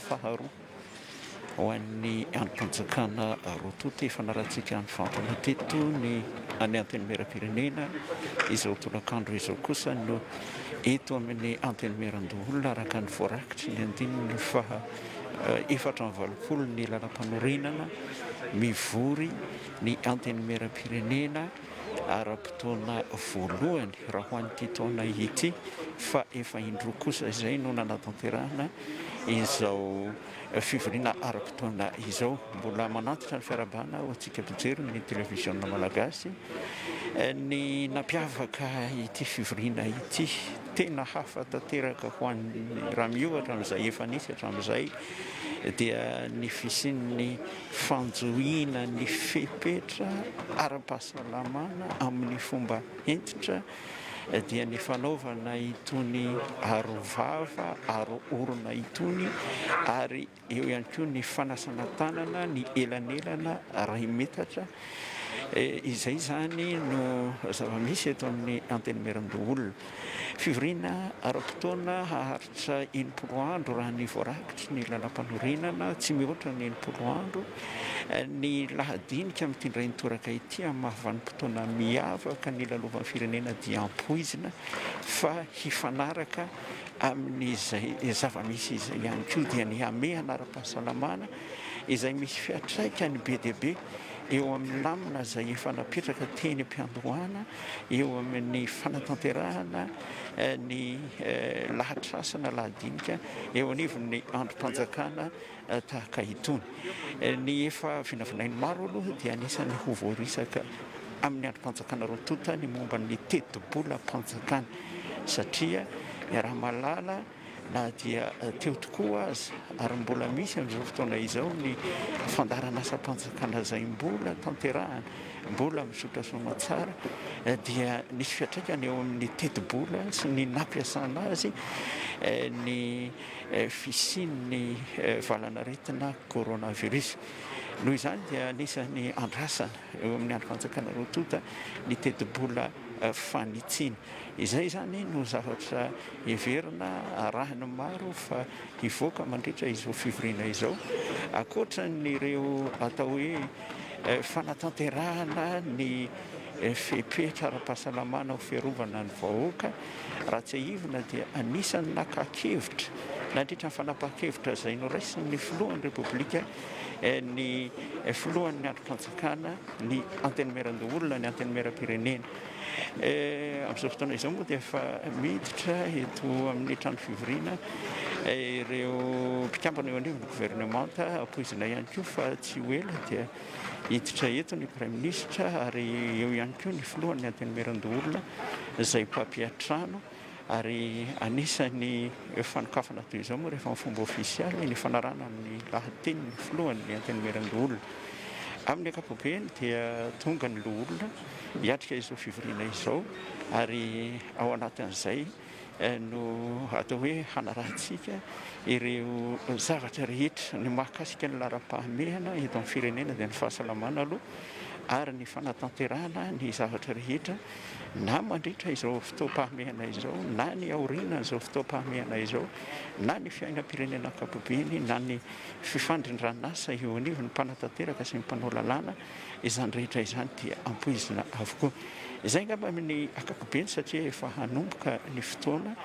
faharoa ho an'ny androm-panjakana roatoto efa narahantsika ny fantana teto ny any antenimera-pirenena izao tolakandro izao kosa no eto amin'ny antenimera-doholona araka ny voarakitra ny andininy fa efatra ny valopolo ny lalam-panorenana mivory ny antenimera-pirenena ara-potoana voalohany raha ho an'ity taona ity fa efa indroa kosa izay no nanatanterahana izao fivoriana ara-potoana izao. Mbola manatitra ny fiarabana ho antsika mpijery ny televisiona malagasy ny nampiavaka ity fivoriana ity tena hafa tanteraka ho an'ny raha miohatra amin'izay efa nisy hatramin'izay dia ny fisian'ny fanjohiana ny fepetra ara-pahasalamana amin'ny fomba entitra dia ny fanaovana itony arovava aroorona itony ary eo ihany koa ny fanasana tanana ny elanelana 2 metatra izay zany no zava-misy eto amin'ny antenimera-doholona. Fivoriana ara-potoana haharitra 90 andro raha ny voarakitra ny lalam-panorenana tsy mihoatra ny 90 andro ny lahadinika amin'ity ndray nitoraka ity amin'ny maha-vanim-potoana miavaka ny lalovan'ny firenena dia ampoizina fa hifanaraka amin'izay zava-misy izay ihany koa dia ny amehana ara-pahasalamana izay misy fiatraikany be dia be eo amin'ny lamina izay efa napetraka teny am-piandohana eo amin'ny fanatanterahana ny lahatrasana lahadinika eo anivon'ny androm-panjakana tahaka itony. Ny efa vinavinainy maro aloha dia anisany ho voarisaka amin'ny androm-panjakana roatoto ny momba ny teti-bola-panjakana satria raha malala na dia teo tokoa azy ary mbola misy amin'izao fotoana izao ny fandarana asa-panjakana izay mbola tanterahana mbola misotra soamatsara dia nisy fiatraikany eo amin'ny teti-bola sy ny nampiasana azy ny fisian'ny valanaretina coronavirus. Noho izany dia anisany andrasana eo amin'ny androm-panjakana roatoto ny teti-bola fanitsiny. Izay zany no zavatra heverina arahiny maro fa hivoaka mandritra izao fivoriana izao akoatra n'ireo atao hoe fanatanterahana ny fepetra ara-pahasalamana ho fiarovana ny vahoaka raha tsy ahivina dia anisany nakakevitra nandritra ny fanapaha-kevitra izay noraisin'ny filohan'ny repoblika ny filohan'ny androm-panjakana ny antenimera-doholona ny antenimera-pirenena amin'izao fotoana izao moa dia efa miditra eto amin'ny trano fivoriana ireo mpikambana eo anivon'ny gouvernemanta ampoizina ihany koa fa tsy ho ela dia hiditra eto ny prime ministra ary eo ihany koa ny filohan'ny antenimera-doholona izay mpampiatrano ary anisany fanokafana toy izao moa rehefa fomba ofisialy ny fanarana amin'ny lahateny ny filohan'ny antenimera-doholona. Amin'ny ankapobeny dia tonga ny loholona hiatrika izao fivoriana izao ary ao anatin'izay no atao hoe hanarahantsika ireo zavatra rehetra ny mahakasika ny laram-pahamehana eto amin'ny firenena dia ny fahasalamana aloha ary ny fanatanterahana ny zavatra rehetra na mandritra izao fotoam-pahamehana izao na ny aoriana izao fotoam-pahamehana izao na ny fiainam-pirenena ankapobeny na ny fifandrindrana-asa eo anivon'ny mpanatanteraka sy ny mpanao lalàna izany rehetra izany dia ampoizina avokoa. Izay ngamba amin'ny ankapobeny satria efa hanomboka ny fotoana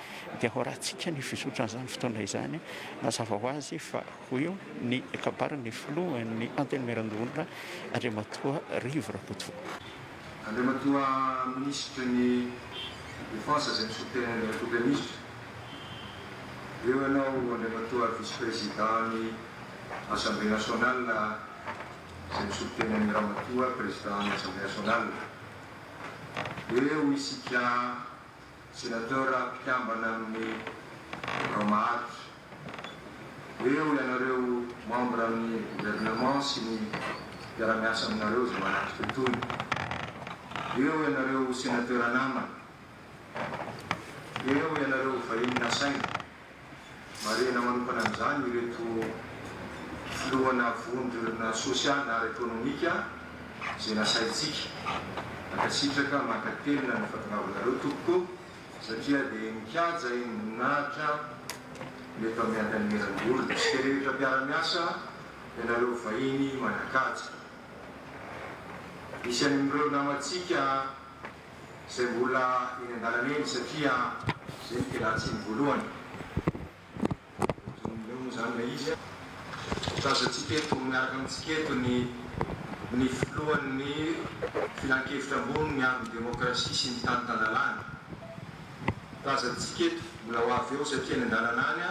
dia ho rahantsika ny fisotran'izany fotoana izany mazava ho azy fa ho eo ny kabarany filohan'ny antenimera-doholona Andriamatoa Rivo Rakotovo. Andriamatoa ministre ny défense izay misotena Andriamatoa ministre eo ianao Andriamatoa vice-président ny Assemblée nationale izay misotena ny Ramatoa président ny Assemblée nationale eo isika sénateur mpikambana amin'ny Romahatry eo ianareo membre amin'ny gouvernement sy ny mpiara-miasa aminareo izay manatrika toy eo ianareo sénateur anamana eo ianareo vahiny nasaina marena manokana amin'izany ireto filohana vondrona sosialy na ara-ekonomika izay nasaintsika akasitraka makatelina ny fahatongavanareo tokoa satria dia nikaja nahatra mety amin'ny antenimera-doholona isika rehetra rehetra mpiara-miasa ianareo vahiny manakaja. Misy amin'ireo namantsika izay mbola eny an-dalana eny satria izay ny fialatsiny voalohany. Eo moa zany le izy tazantsika eto miaraka amintsika eto ny filohan'ny filan-kevitra ambony miaro ny demokrasia sy ny tany-tandalana. Tazantsika eto mbola ho avy eo satria ny an-dalana any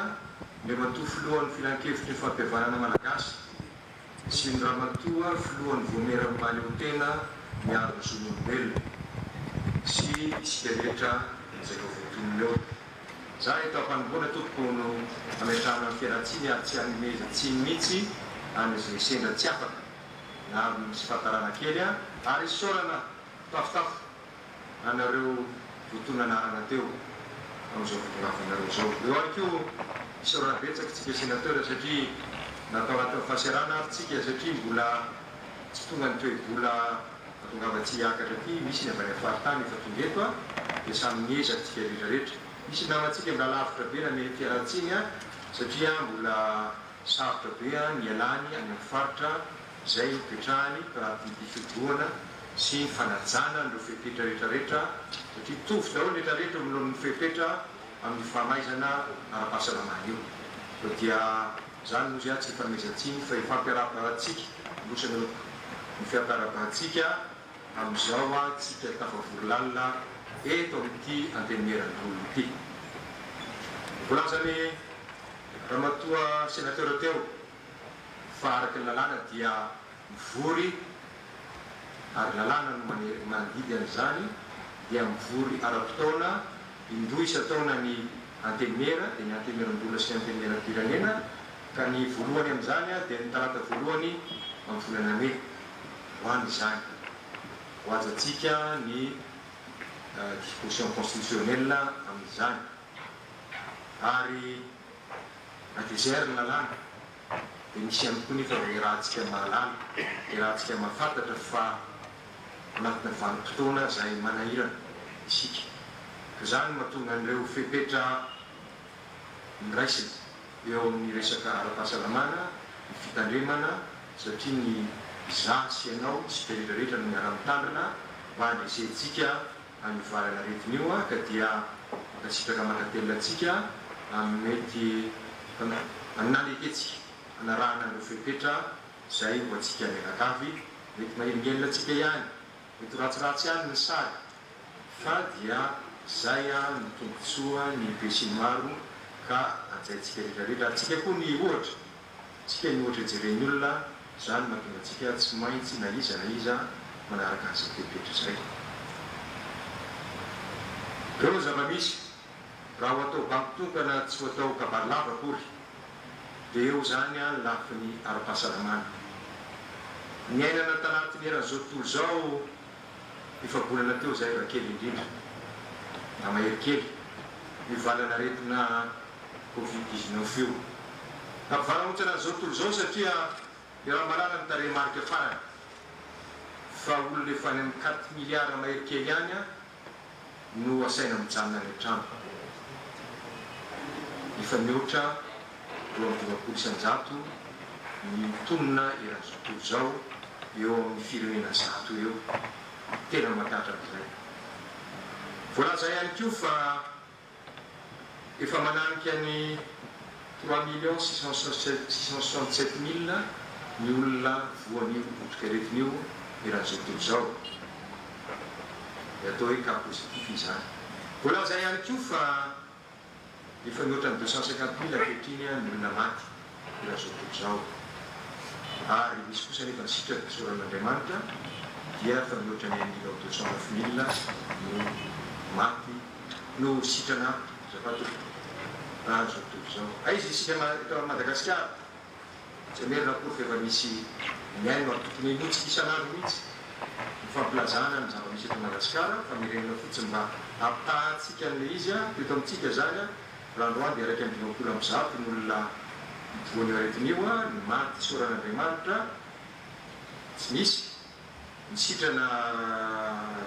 le matoa filohan'ny filan-kevitry ny fampihavanana malagasy sy ny ramatoa filohan'ny voamera mipaleotena miaro ny zon'olombelona sy isika rehetra izay voatonona eo. Za eto ampanomboana tompoko no ametrahana ny fiaratsiny ary tsy hanomeza tsiny mihitsy amin'izay sendra tsy afaka na misy fahatarana kely ary sorana tafotafo anareo votoana anarana teo amin'izao fotonafanareo zao. Eo ary koa sorana betsaka tsika sénateur satria natao anatin'ny fahasiarana ary tsika satria mbola tsy tonga ny toe-bola atongava-tsy hiakatra ty misy ny avy any afaritany efa tonga eto dia samy miezaka tsika rehetrarehetra. Misy namantsika mbola lavitra be na meny fiaratsiny satria mbola sarotra be ny ialany any amin'ny faritra izay mipetrahany rahaty fidoana sy fanajana nireo fepetra rehetrarehetra satria tovy daholo rehetrarehetra milohan'ny fepetra amin'ny fahamaizana ara-pahasalamana io. Dia zany moa zany tsy fanomezantsiny fa ifampiarabaratsika losana ny fiampiarabaratsika amin'izao tsika tafavory lalina eto amin'ity anteneran'olona ity. Volazany ramatoa sénateur teo fa araky ny lalàna dia mivory ary lalàna no mandidy an'izany dia mivory ara-potoana indroa isa-taona ny antenera dia ny anteneran'olona sy ny anteneram-pirenena ka ny voalohany amin'izany dia ny talata voalohany amin'ny volana May ho any izany ho ajantsika ny disposition constitutionnelle amin'izany ary adésert ny lalàna dia misy ihany koa nefa rahantsika mahalala dia rahantsika mahafantatra fa anatina vanim-potoana izay manahirana isika ka zany mahatonga an'ireo fepetra miraisina eo amin'ny resaka ara-pahasalamana ny fitandremana satria ny za sy ianao tsy rehetrarehetra no miara-mitandrina mba handresentsika amin'ny valana aretin'io ka dia makasitraka makatelina atsika amin'ny mety amin'naleketsika anarahana an'ireo fepetra izay ho atsika mianakavy mety mahelingelina atsika ihany mety ratsiratsy ihany ny sary fa dia zay ny tombontsoa ny be sy ny maro ka anjaintsika rehetrarehetra atsika koa ny ohatra tsika ny ohatra jereny olona zany mahatonga atsika tsy maintsy na iza manaraka azy fepetra zay. Reo zava-misy raha ho atao bampitokana tsy ho atao kabarilava akory dia eo zany lafiny ara-pahasalamana. Ny ainana tanatin'ny eran'izao tontolo zao ifabolana teo zay raha kely indrindra na mahery kely mivalana aretina Covid-19 io. Nampivarahotsana an'izao tontolo zao satria raha malala ny tarehimarika farany fa olona efa any amin'ny 4 milliards mahery kely ihany no asaina mijanona any an-trano. Efa mihoatra 2,700 ny tonona eran'izao tontolo zao eo amin'ny firenena 100 eo tena matatra amin'izay. Voalaza ihany koa fa efa mananika ny 3,667,000 ny olona voan'io otrika aretin'io eran'izao tontolo zao. Atao hoe cas positif izany. Voalaza ihany koa fa efa mihoatra ny 250,000 ankehitriny ny olona maty eran'izao tontolo zao. Ary misy kosa nefa ny sitrana soran'Andriamanitra dia efa mihoatra ny 1,209,000 no maty no sitrana zava-tontolo zao tontolo zao. Aiza isika eto Madagasikara tsy merina koa fa efa misy miaino ary tokony hinotsika isan'andro mihitsy fampilazana ny zava-misy eto Madagasikara fa mirenina fotsiny mba ampitahantsika an'le izy teto amintsika zany raha androany dia 1,20 ny olona voan'io aretin'io ny maty soran'Andriamanitra tsy misy ny sitrana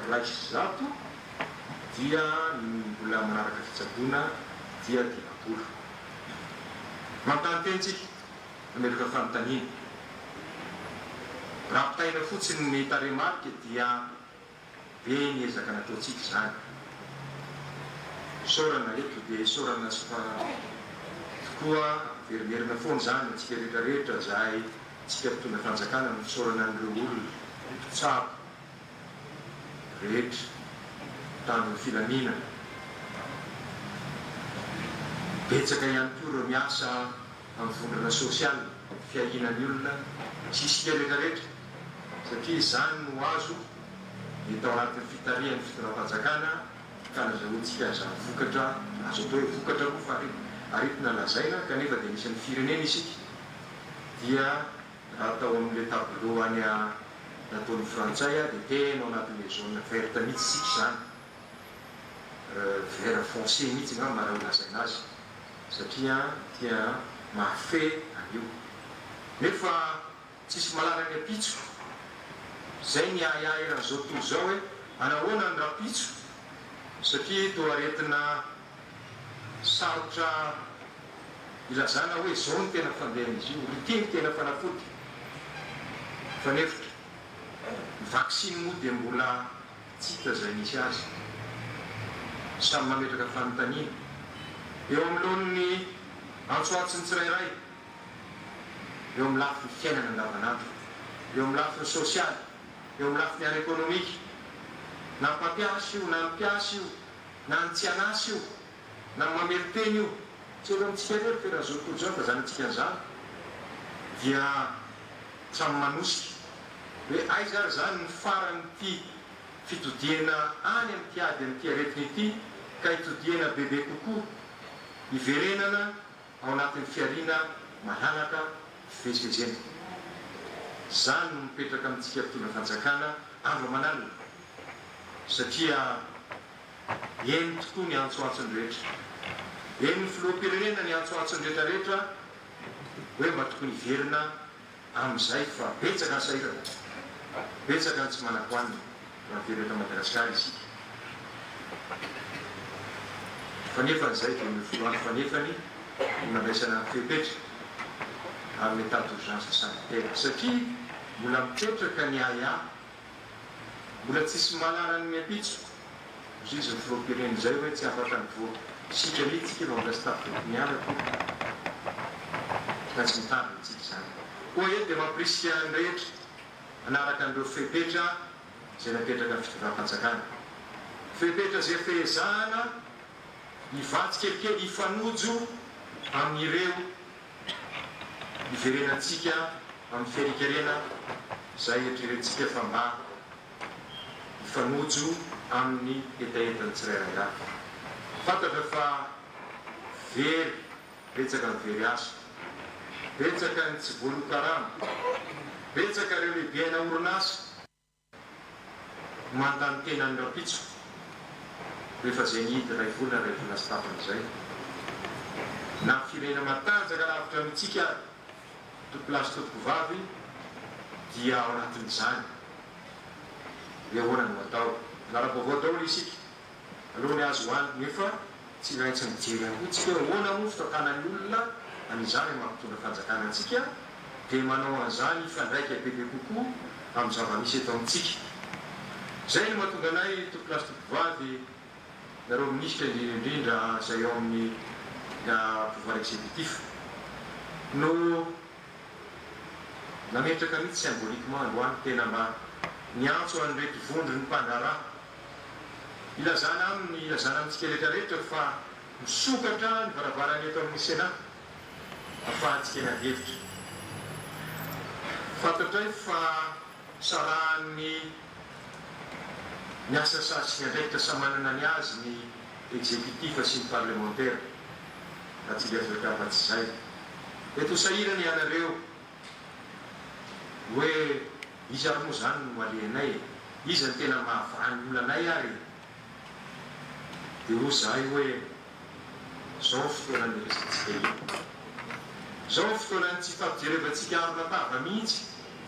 1,000 dia mbola manaraka fitsaboana dia 10. Mampitany tentsika nametraka fanontaniana raha pitaina fotsiny ny taremarika dia be ny ezaka nataontsika zany sorana eto dia sorana tokoa verimerina foana zany atsika rehetrarehetra zahay tsika mpitondra fanjakana ny fisaorana an'ireo olona tsabo rehetra tanony filaminana betsaka ihany koa ireo miasa amin'ny vondrana sosialy fiahinany olona sy isika rehetrarehetra satria zany no azo ny tao anatin'ny fitarihan'ny fitondram-panjakana ka nazahoantsika zany vokatra azo atao hoe vokatra koa fa aritina lazaina kanefa dia nisan'ny firenena isika dia raha atao amin'ile tableau any nataon'ny frantsay dia tena ao anatin'le zone verte mihitsy isika zany vert foncé mihitsy nga mara ho lazaina azy satria tia mafe an'io nefa tsisy malarany apitso zay ny ahiahiran'izao tontolo zao hoe anahoana ny rapitso satria toa aretina sarotra ilazana hoe zao ny tena fandehan'izy io rytiny tena fanafody fanefitra ny vaksiny moa dia mbola tsy hita zay misy azy samy mametraka fanontaniana eo amin'lohany antsoatsy ny tsirairay eo amin'ny lafiny fiainana andavanandro eo amin'ny lafiny sosialy eo amin'ny lafiny ara ekonomika na mpampiasy io na mpiasy io na ny tsy anasy io na mameliteny io tsy eo amintsika rery fe raha zao tontolo zao fa zany antsika an'izany dia samy manosika hoe aiza ary zany ny farany ty fitodiana any amin'ity ady amin'ity aretiny ity ka hitodiana bebe kokoa iverenana ao anatin'ny fiarina malalaka fivezivezena zany no mipetraka amintsika mpitondra fanjakana andro manalina satria eny tokoa ny antsoantsony rehetra eny ny filoham-pirenena ny antsoantsony rehetrarehetra hoe mba tokony iverina amin'izay fa betsaka ny sahirana betsaka ny tsy manakoanina raha miverina Madagasikara isika fanefanyzay dia ny foloany fanefany nandraisana fepetra amin'ny état d'urgence sanitaire satria mbola mipetraka ny aya mbola tsisy malarany miapitso izy izy ny filoham-pirenena zay hoe tsy afaka ny vo sika mihitsika mampilasitafy miarako ka tsy mitandriny tsika zany koa eto dia mampirisika ny rehetra anaraka an'ireo fepetra zay napetraka ny fitondram-panjakana fepetra zay fehezahana ivatsy kelikely ifanojo amin'ireo iverenantsika amin'ny fiarikarena zay eritrerentsika fa mba ifanojo amin'ny etaetany tsirairay hafa fantatra fa very betsaka ny very aso betsaka ny tsy voalokarano betsaka reo lehibeana orinasa mandany tena ny rapitso rehefa zay nihidy ray volana sy tapan'izay na firena matanjaka lavitra amitsika topilasy totoko vavy dia ao anatin'izany hoe ahoana no atao naraha-baovao daholo isika aloha ny azo hoany nefa tsy raitsy mijery any koa tsika hoe ahoana moa fitakanany olona an'izany mampitondra fanjakana antsika dia manao an'izany ifandraika bebe kokoa amin'ny zava-misy eto amintsika zay no mahatonga anay topilasy totoko vavy nareo minisitra indrindra zay ao amin'ny pouvoir exécutif no nametraka mihitsy symboliquement androany tena mba niantso an'reto vondry ny mpandrara ilazana aminy ilazana amintsika rehetrarehetra fa misokatra ny varavarany eto amin'ny sénat ahafahantsika ny adevitra fantatray fa sarahany ny asa sasy andraikitra sa manana ny azy ny exécutif sy ny parlementaire atsika azakafatsy zay eto sahirany ianareo hoe izy ary moa zany no aleanay izy ny tena mahavarany olanay ary dia ho zahay hoe zao fotoanany resantsika io zao fotoanany tsy fampijerevantsika arona-tava mihitsy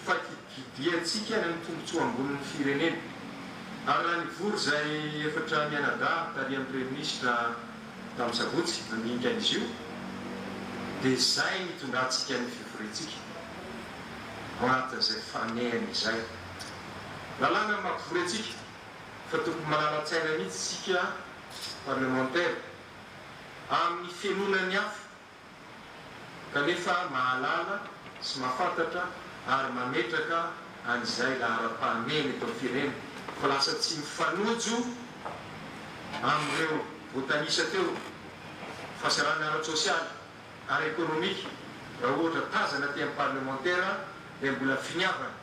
fa kidiatsika ny amin'ny tombotsoa ambonin'ny firenena ary raha nivory zay efatra mianada tary amin'ny premier ministre tamin'ny sabotsy nandinika an'izy io dia izay mitondrantsika ny fivorintsika ao anatin'izay fanehana izay lalàna mampivory atsika fa tokony malala-tsaina mihitsy sika parlementaire amin'ny fianonany hafa kanefa mahalala sy mahafantatra ary mametraka an'izay lahara-pahamehana eto amin'ny firenena fa lasa tsy mifanojo amin'ireo votanisa teo fasarana ara-tsosialy ary économique raha ohatra tazana ty amin'ny parlementaire dia mbola finiavana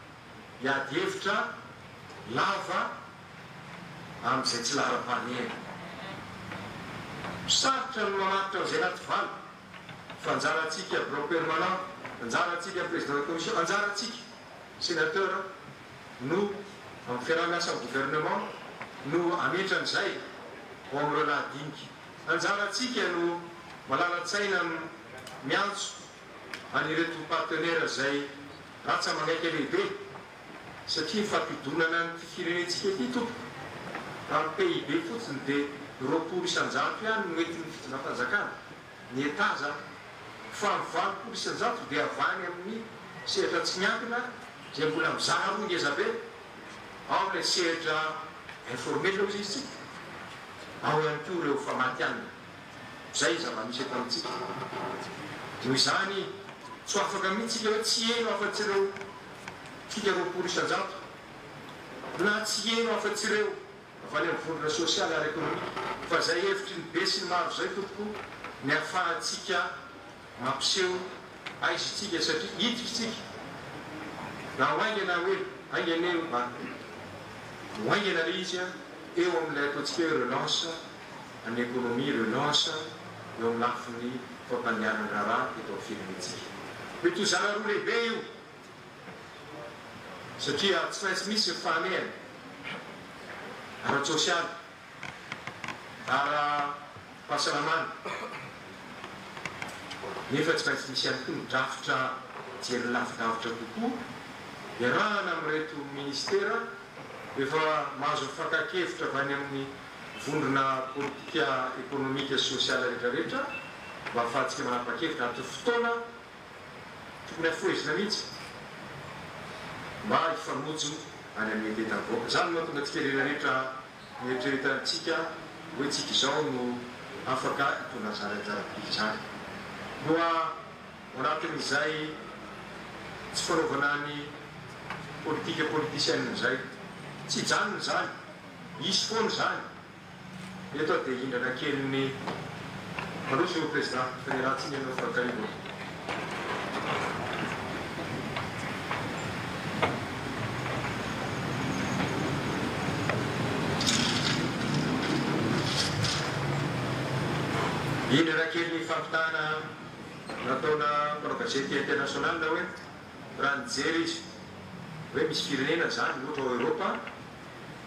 hiady hevitra lava amin'izay tsy lahara-pahamehana sarotra no mamaritra n'izay anaty valo fa anjaratsika bureau permanent anjaratsika président de commission anjaratsika sénateur no amin'ny fiaraha-miasa amin'ny gouvernement no ametran'izay ho amin'ireo lahadinika anjaratsika no malala-tsaina miantso anireto partenaire zay ratsa magaiky lehibe satria mifampidonana ny firenentsika ety tompo amin'ny PIB fotsiny dia roapolo isan-jato ihany no mety ny fitonam-panjakana ny etaza fa valopolo isan-jato dia avany amin'ny sehatra tsy miankina zay mbola mizara roa ngezabe ao ilay sehatra informel ozy izy tsika ao ihany koa ireo famatianina zay zava-misy eto amintsika noho izany tsy afaka mihitsika hoe tsy eno afa-tsy ireo fika roapolo isan-jato na tsy eno afa-tsy ireo avaly amin'ny vondrona sosialy ary économique fa zay hevitry ny be sy ny maro zay tompoko ny ahafahantsika mampiseho aizitsika satria hiditsika na oaingana hoe aingana eo oaingana le izy eo amin'ilay ataontsika hoe relance any économie relance eo amin'ny lafiny fampanianany raharaha eto amin'ny firenentsika mety ho zara roa lehibe io satria tsy maintsy misy ny fahamehana ara-tsosialy ara-pahasalamana nefa tsy maintsy misy ihany koa midrafitra jery lavidavitra kokoa iarahana amin'reto ministera efa mahazo mifankakevitra avy any amin'ny vondrona politika économique sosialy rehetrarehetra mba ahafahantsika manapa-kevitra anaty fotoana tokony afoezina mihitsy mba hifamojo any amin'ny etetavoaka zany moa tonga tsika rehetrarehetra mieritreretatsika hoe tsika izao no afaka hitona zarazarabiky zany moa anatin'izay tsy fanaovana ny politika politicienne zay tsy janony zany isy foany zany eto dia hindrana keliny maloso io président feneratsiny anao fankarivo hindrana keliny fampitana nataona mpanao gazety international hoe raha nijery izy hoe misy firenena zany ohatra ao Europa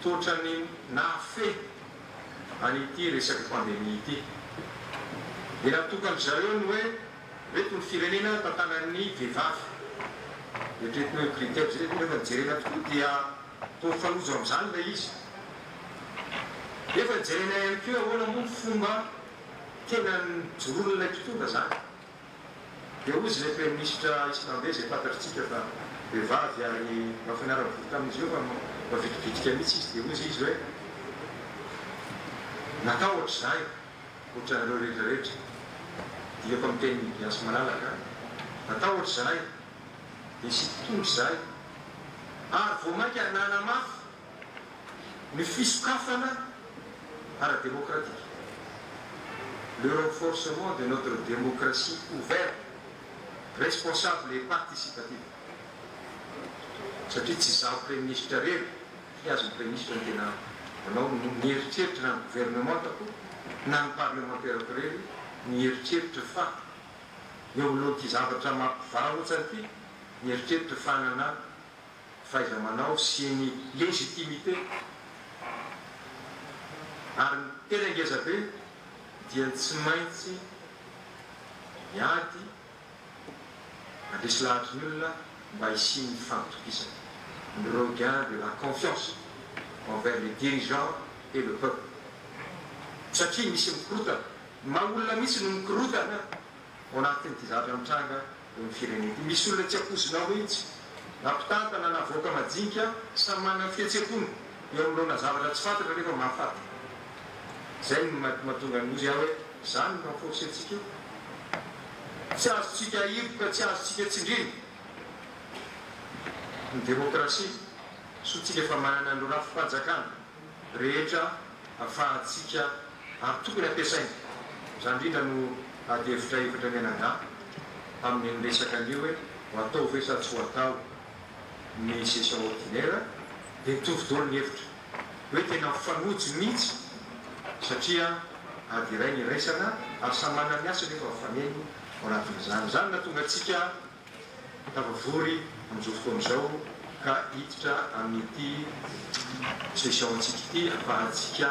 totrany nafe anyity resaky pandémie ity dia natokany zareo ny hoe reto ny firenena tantanan'ny vehivavy eritretiny hoe critère zay rehefa nijerena tokoa dia tomifanojo amin'izany lay izy efa nijerena ihany keo ahoana moa ny fomba tena njorono ilay totonga zany dia ozy lay premier ministre islandais zay fantatritsika fa vehivavy ary mahafinarana vovoka amin'izy eo fa mavitrivitrika mihitsy izy dia ozy izy hoe natao ohatra zay ohatranareo rehetrarehetra dia efa miteny miasy malalaka natao ohatra zay dia sy totondry zay ary vo mainka anana mafy ny fisokafana ara-démocratique le renforcement de notre démocratie ouverte responsable et participative satria tsy zaho premier ministre rery fi azy ny premier ministre ny tena anao nieritreritra na ny gouvernement tako na ny parlementaire ko rery nieritreritra fa eo aloha ty zavatra mampivaraotsany ty nieritreritra fanana fahaiza-manao sy ny légitimité ary ny tena ngeza be dia tsy maintsy miady andresy lahatry ny olona mba hisiany fampitokisana le regain de la confiance envers les dirigeants et le peuple satria misy mikorotana maha olona mihitsy no mikorotana ao anatin'ny ty zatra mitranga eo fireneny ty misy olona tsy akozinao mihitsy nampitantana na voaka majinika samy manana fihetsekony eo amilona zavatra tsy fantatra rehefa mahafaty zay no mahatonga nozy aho hoe zany no maforsentsika io tsy azotsika ivoka tsy azotsika tsindriny ny demokrasia sotsika efa manana andro rafi-panjakana rehetra ahafahantsika ary tokony ampiasaina zany indrindra no ady efitra miananga amin'ny resaka an'io hoe ho atao ve sa tsy ho atao ny session ordinaire dia mitovy dolo ny hevitra hoe tena fanojo mihitsy satria ady iray ny raisana ary samy manana ny asa nefa mifaneny ao anatin'izany zany natonga atsika tavavory amin'izao fotoan'izao ka hiditra amin'ity session antsika ity ahafahantsika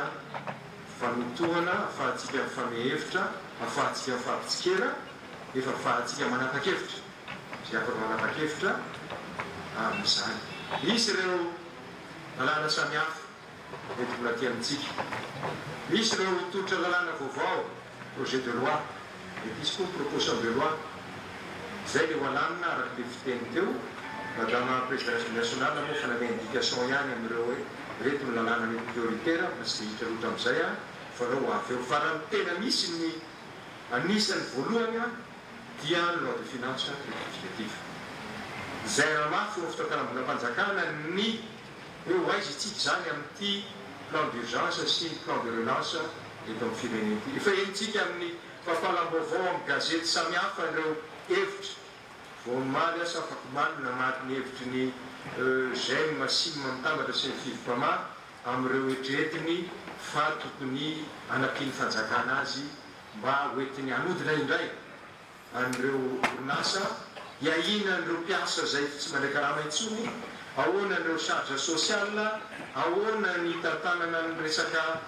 fanotohana ahafahantsika mifamehevitra ahafahantsika mifampitsikera efa ahafahantsika manapa-kevitra zay afaka manapa-kevitra amin'izany misy ireo lalàna samihafa mety mbola ty amintsika misy ireo tolotra lalàna vaovao projet de loi mety isy koa proposition de loi zay le ho alamina araky le fiteny teo madama présidence nationale moa fa nanay indication ihany amireo hoe reto ny lalàna mety prioritaire masy de hitra loatra amizay a fa reo avy eo fa raha ny tena misy ny anisany voalohany a dia loi de finance rectificative zay raha mafy eo fitatanam-bolam-panjakana ny hoe hoaizy itsika zany amin'ity plan d'urgence sy plan de relance eto amin'ny fireneny ty efa enitsika amin'ny fahafalam-baovao amin'ny gazety samihafa ireo hevitra vomaly asa afaky maly namatiny hevitry ny gem masima mitambatra sy ny fivopama amin'ireo etretiny fa tokony anapiny fanjakana azy mba hoetiny anodina indray an'ireo orinasa iahina an'ireo mpiasa zay tsy mandraikarama intsony ahoana an'ireo charge social ahoana ny tantanana ny resaka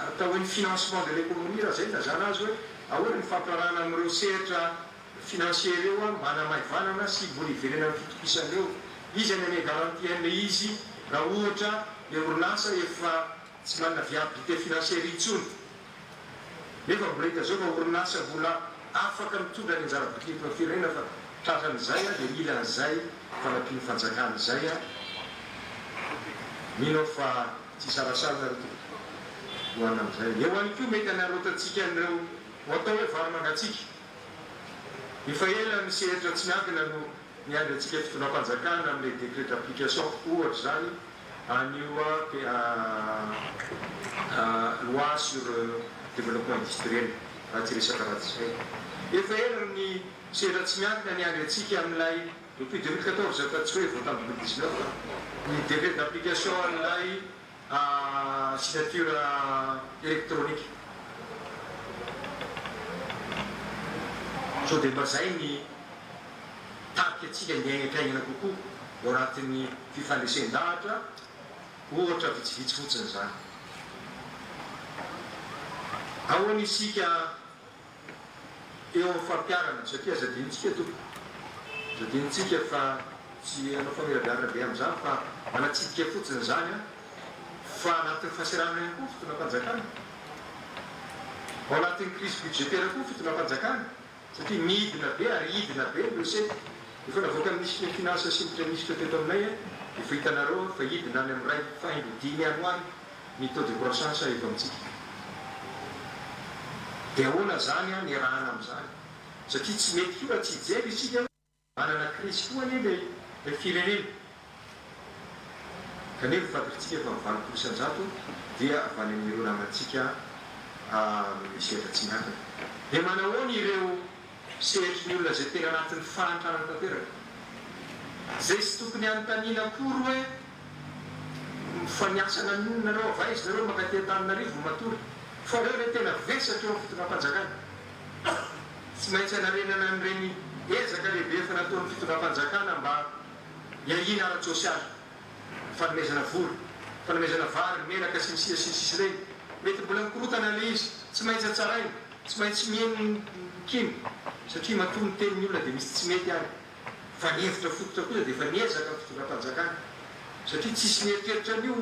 atao hoe ny financement de l'économie raha zay tazana azy hoe ahoana ny fampiarana amin'ireo sehatra financier reo a manamaivanana sy mbola iverena ny fitokisan'ireo izy any ame garantie an'le izy raha ohatra le orinasa efa tsy manana viabilité financière intsony nefa mbola hita zao fa orinasa mbola afaka mitondra ny anjara-bitety firenena fa tratran'izay a dia mila an'izay fanampiny fanjakana izay a mino fa tsy sarasalina reto hoana am'izay eo any koa mety anarotantsika an'ireo ho atao hoe vary mangatsika efa ela ny sehatra tsy miankina no miandry atsika fitonam-panjakana amin'le décret d'application ohatra zany an'io loi sur développement industriel raha tsy resaka raha tsy zay efa ela ny sehatra tsy miankina niandry atsika amin'ilay depuis 2014 ataotsy hoe vao tamin'ny 2019 ny décret d'application an'ilay signature électronique so dia mba zay ny taky atsika ngiaignatraingana kokoa eo anatin'ny fifandresen-dahatra ohatra vitsivitsy fotsiny zany ahoana isika eo amin'ny fampiarana satria zadinitsika to zadinitsika fa tsy anao famiradarana be am'izany fa manatsidika fotsiny zany a fa anatin'ny fahaseranana ihany koa fitonam-panjakana ao anatin'ny crise budgétaire koa fitonam-panjakana satria midina be ary idina be lose efa navoaka misy ny finance sy ny ministre teto aminay efa hitanareo fa idina any amin'ny ray fahaingo dimy any hoany ny taux de croissance eto amintsika dia ahoana zany a ny rahana am'izany satria tsy mety koa raha tsy hijery isika manana crise koa anie le firenena kanefa fantatrintsika efa mivalopolo isan-jato dia avany amin'ireo namantsika sehatra tsy miankina dia manahoany ireo sehetry ny olona zay tena anatin'ny fahantrana tanteraka zay sy tokony anontaniana akory hoe fa niasana ninareo avaizy nareo makaty-taninarivo matory fa reo le tena vesatra eo amin'ny fitonam-panjakana tsy maintsy anarenana an'ireny ezaka lehibe efa nataon'ny fitonam-panjakana mba hiahina ara sosialy fanomezana vory fanomezana vary menaka sy ny sisy reny mety mbola mikorotana le izy tsy maintsy atsaraina tsy maintsy mieny kimy satria matony tenin'ny olona dia misy tsy mety any fa nihevitra fototra kosa dia efa niezaka ny fitonam-panjakana satria tsisy mieritreritra an'io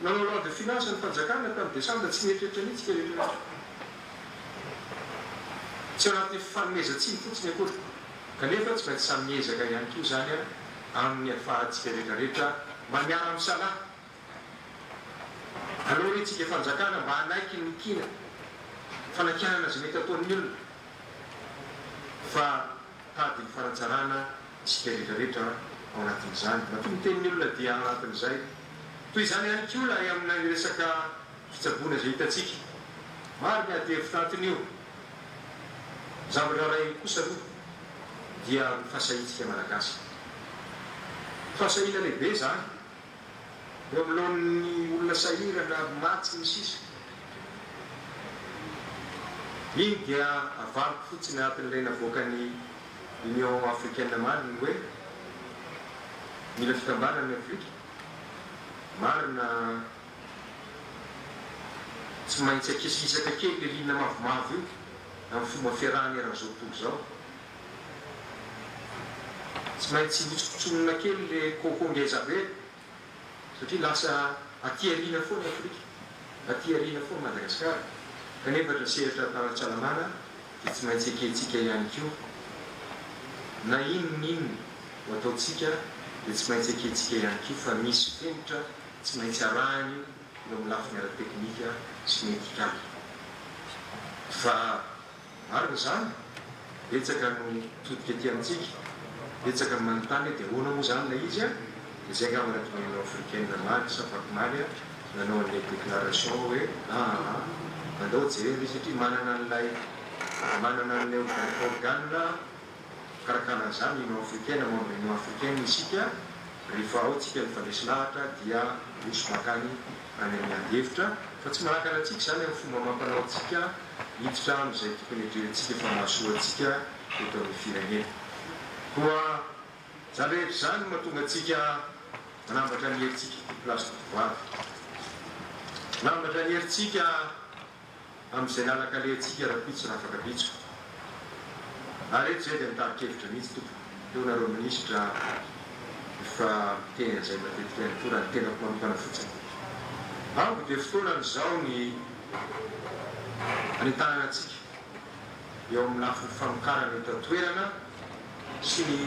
nanao loi de finance ny fanjakana tamin'ny desambra tsy mieritreritra an'itsika rehetra tsy anaty fanomezantsiny fotsiny akory kanefa tsy maintsy samy miezaka ihany koa zany amin'ny afahantsika rehetrarehetra mba miara amin'ny salahy aloha hoe tsika fanjakana mba hanaiky ny kina fanakianana zay mety ataon'ny olona fa tady ny fanatsarana tsika rehetrarehetra ao anatin'izany matoa ny tenin'ny olona dia anatin'izay toy izany ihany koa amina resaka fitsaboana zay hitatsika maro ny ady hevitra atiny io zavatra ray kosa aloha dia mifasahitsika malagasy fasahina lehibe zany eo amilohan'ny olona sahirana matsy ny sisa iny dia avariko fotsiny anatin'ilay navoakany union africaine mariny hoe mila fikambanany Afrika marina tsy maintsy akesisaka kely le lina mavomavo io amin'ny fomba fiarahany eran'izao tontolo zao tsy maintsy mitsokotsonona kely le kokongeza be satria lasa atiarina foana Afrika atiarina foana Madagasikara kanefa trasehatra ara-tsalamana dia tsy maintsy aketsika ihany koa na inon'inony ho ataotsika dia tsy maintsy aketsika ihany koa fa misy fenitra tsy maintsy arahany eo amin'ny lafiny ara-teknika sy medikaly fa marina zany betsaka no todika aty amintsika betsaka ny manontany dia ahoana moa zany na izy dia zay angambana Union africaine maly safakomaly nanao an'ilay déclaration hoe mandao jery satria manana an'ilay organe karakana zany Union africaine membre Union africaine isika rehefa ao tsika mifandresy lahatra dia oso makany any amin'ny andevitra fa tsy manakana atsika zany amin'ny fomba mampanao atsika hiditra amin'izay tokony edrentsika fa mahasoa atsika eto amin'ny firenena koa zany rehetra zany mahatonga atsika manambatra ny herintsika plasy totovavy manambatra ny herintsika amin'izay lalakalehantsika rapitso na afaka pitso ary eto zay dia mitarikevitra mihitsy tompo teo nareo ministra efa tena zay matetika ihany koa raha ny tenako manokana fotsiny ambo dia fotoanan'izao ny anentanana atsika eo amin'ny lafiny famokarana tatoerana sy ny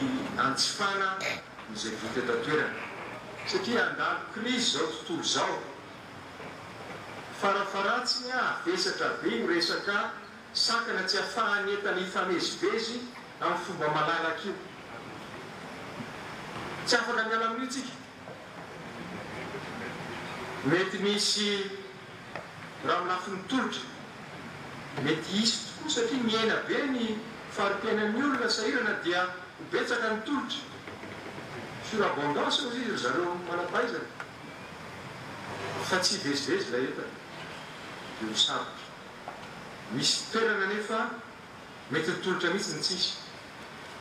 antsifana izay vita tatoerana satria andalo crise zao tontolo zao farafaratsiny avesatra be miresaka sakana tsy ahafahany entany ifamezivezy amin'ny fomba malalaka io tsy afaka miala amin'io tsika mety misy raha milafiny tolotra mety isy tokoa satria miaina be ny fari-piainan'ny olona sahirana dia betsaka ny tolotra surabondance ozy izy zareo manampaizana fa tsy vezivezy la eta dia ho sarotra misy toerana nefa mety nitolotra mihitsy ny tsisy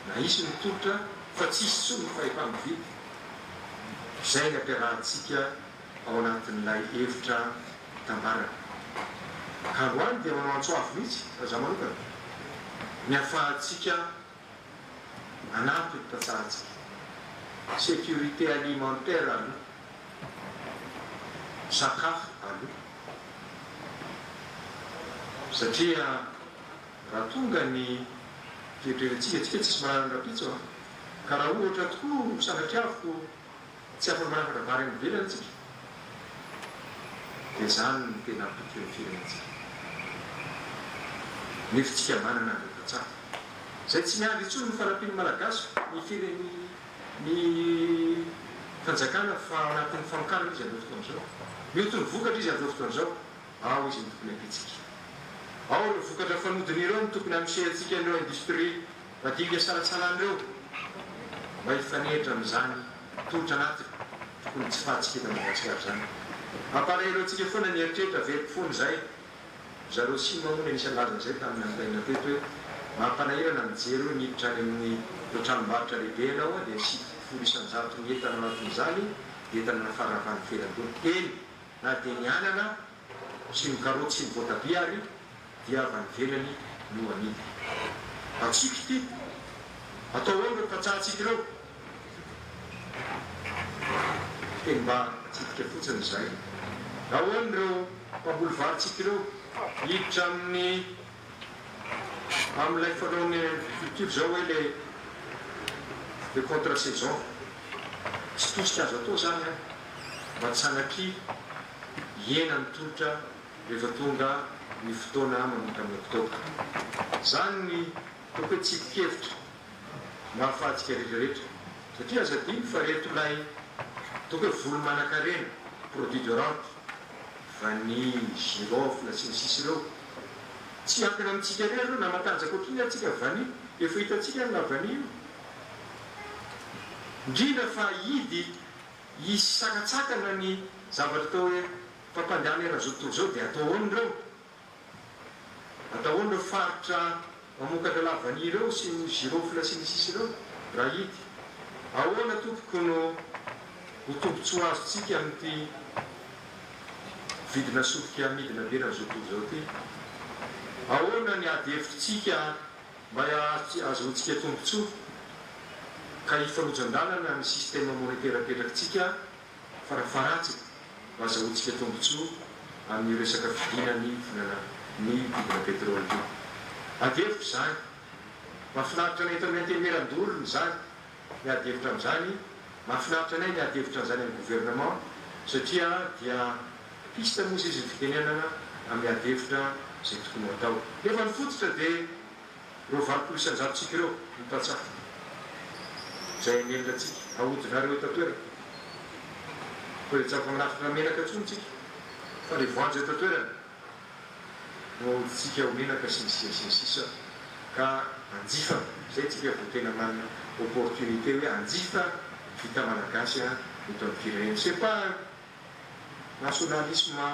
na isy nitolotra fa tsisy tso ny fahefamividy zay ny ampiarahantsika ao anatin'ilay hevitra tambarana ka loany dia manao antsoavy mihitsy aza manokana ny ahafahantsika anampy mpatsahantsika sécurité alimentaire aloha sakafo aloha satria raha tonga ny fietrerentsika tsika tsisy mananandrapitso ka raha ohatra tokoa sangatriavoko tsy afa manafatra vary amin'ny velany tsika dia zany ny tena ampitio ny firenentsika nefitsika manana ndrapatsara zay tsy miandry intsony ny fanampiany malagasy ny fanjakana fa anatin'ny famokarana izy andeo fotoan'izao mioto ny vokatra izy andeo fotoan'izao ao izy ny tokony ampitsika ao ny vokatra fanodiny ireo ny tokony amisehantsika an'ireo industrie vadika salatsalan'ireo mba hifanehitra amin'izany tolotra anatiny tokony tsy fahatsika eto Madagasikara zany amparehereo atsika foana ny eritreritra veriko foana zay zareo sima moa nisy lazan'izay tamin'ny antaina teto hoe mampanahirana mijery hoe niditra any amin'ny tranombarotra lehibe ianao dia sy folo isan-jato ny entana anatin'izany entana nafaravany felandony eny na dia ny anana sy ny karoty sy ny voatabia ary dia avy any velany no amidy atsika ty atao eo ireo mpatsahantsika ireo teny mba atsitika fotsiny zay ahoany ireo mpamboly varytsika ireo hiditra amin'ny amin'ilay fanaony culture zao hoe le contre saison tsy tosika azo atao zany a mba tsy sanatria iena mitolotra rehefa tonga ny fotoana manomboka amin'ny octobre zany ny toko hoe tsidikevitra mahafahantsika rehetrarehetra satria azadiny fa reto ilay toko hoe volo manan-karena produit de rente vanille girofle sy ny sisy ireo tsy ampina amintsika re reo na matanjaka ohatriny atsika vanille efa hitatsika na vanille indrindra fa idy isy sakatsakana ny zavatra tao hoe fampandehana era zao tontolo zao dia atao hony reo atao hony reo faritra mamokatra la vanille reo sy ny girofle sy ny sisy reo raha idy ahoana tompoko no ho tombontso azotsika amin'ity vidina sofika midina be raha zao tontolo zao ty ahoana ny ady hevitritsika mba azotsika tombontso ka hifarojan-dalana ny système monétaire apetrakytsika farafaratsika mba azahoantsika tombontso amin'ny resaka fidinany vinana ny vidina pétrole io ady hevitra zany mahafinaritra anay tamin'ny antemeran-dorony zany ny ady hevitra amin'izany mahafinaritra anay ny ady hevitra an'izany amin'ny gouvernement satria dia piste moa izy ny fitenenana amin'ny ady hevitra zay tokony atao nefa ny fototra dia reo valopolo isan-jatotsika ireo mipatsaka zay melinatsika ahodinareo tatoerana ko le tsapa manafika menaka tsonytsika fa le voanjo tatoerana no ahoditsika ho menaka sy ny sisa ka anjifa zay tsika vo tena manana opportunité hoe anjifa vita malagasy eto amin'ny firenena c'est pas nationalisme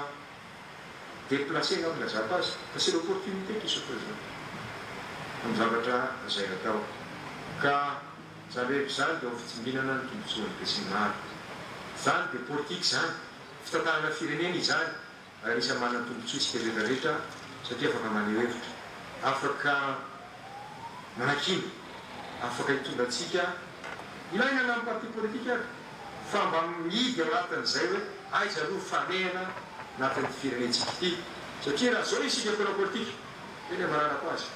déplacé ngam lazapa azy fa c'est l'opportunité qui se présente amin'ny zavatra zay atao ka zany hoe zany dia fitsinginana ny tombontsoany be sy maro zany dia politique zany fitantanana firenena izany anisany manana tombontsoa isika rehetrarehetra satria afaka maneho hevitra afaka manakiny afaka hitondratsika ilaina na amin'ny parti politique ary fa mba mihidy anatin'izay hoe aiza aloha fanehana anatin'ny firenentsika ity satria raha zao isika fona politique eny maranako azy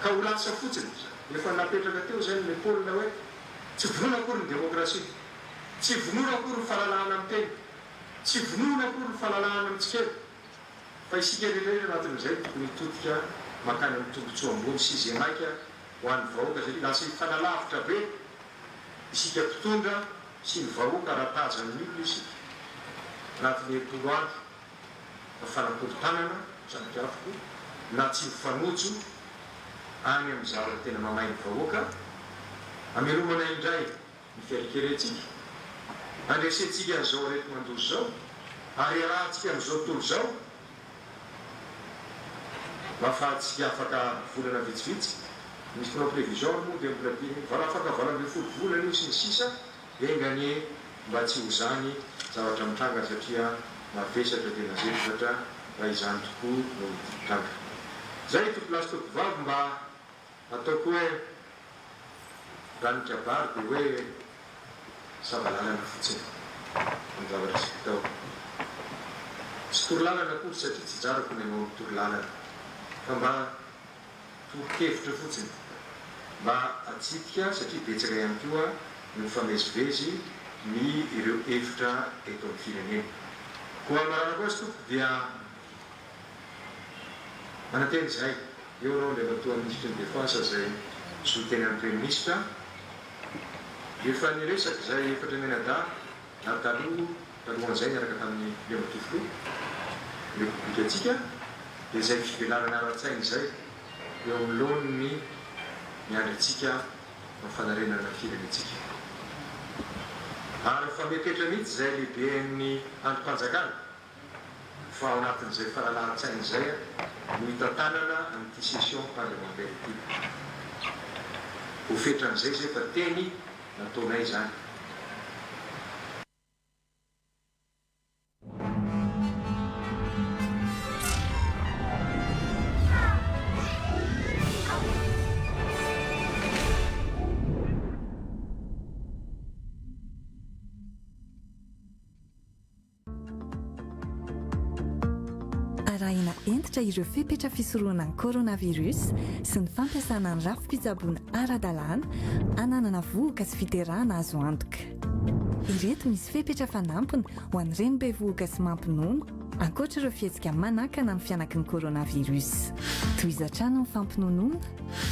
ka ho lasa fotsiny efa napetraka teo zany le pôlina hoe tsy vonoina akory ny démocratie tsy vonoina akory ny fahalalahana amin'ny teny tsy vonoina akory ny fahalalahana amintsika fa isika rehetrarehetra anatin'izay tokony hitodika makany amin'ny tombontsoa ambony sy izay maika ho an'ny vahoaka satria lasa hifanalavitra be isika mpitondra sy ny vahoaka raha-taja amin'ny olo isika anatin'ny epolo andro afanam-polo-tanana zavatra afoko na tsy mifanojo any amin'ny zavatra tena mamay ny vahoaka amelomana indray ny fiarikerentsika andresentsika an'izao reto mandoso zao ary arahantsika amin'izao tontolo zao mahafahantsika afaka volana vitsivitsy misy ponao prévision moa dia mbola dimy vala afaka valambe folo volana io sy ny sisa engany mba tsy ho zany zavatra mitranga satria mavesatra dia mazevatra raha izany tokoa no mitranga zay tokolasy tokovavy mba ataoko hoe ranitra bary dia hoe savalalana fotsiny ny zavatra sy tao tsy torolalana kory satria tsy jarako ny manao torolalana fa mba toro-kevitra fotsiny mba atsitika satria betsaka ihany koa no mifamezivezy ny ireo hevitra eto amin'ny firenena koa maranako azy toko dia mananteny zay eo anao le matoa ministre ny défense zay zoteny amin'ny premier ministre efa niresaky zay efatra menada na talohan'izay niaraka tamin'ny lematoflo republique atsika dia zay fivelarana ara-tsainy zay eo amin'ny loniny miandry atsika mifanarenana firenetsika ary famepetra mihitsy zay lehiben'ny androm-panjakana fa ao anatin'izay faralahan-tsainy zay no hitantanana amin'ity session parlementaire ity ho fetran'izay zay fa teny nataonay zany arahina entitra ireo fepetra fisoroana ny koronavirus sy ny fampiasana ny rafim-pitsaboana ara-dalàna hananana vohoka sy fiterahana azo antoka. Ireto misy fepetra fanampiny ho an'ireny be vohoka sy mampinono ankoatra ireo fihetsika manakana ny fianaky ny koronavirus. Tohizatrano ny fampinonoana,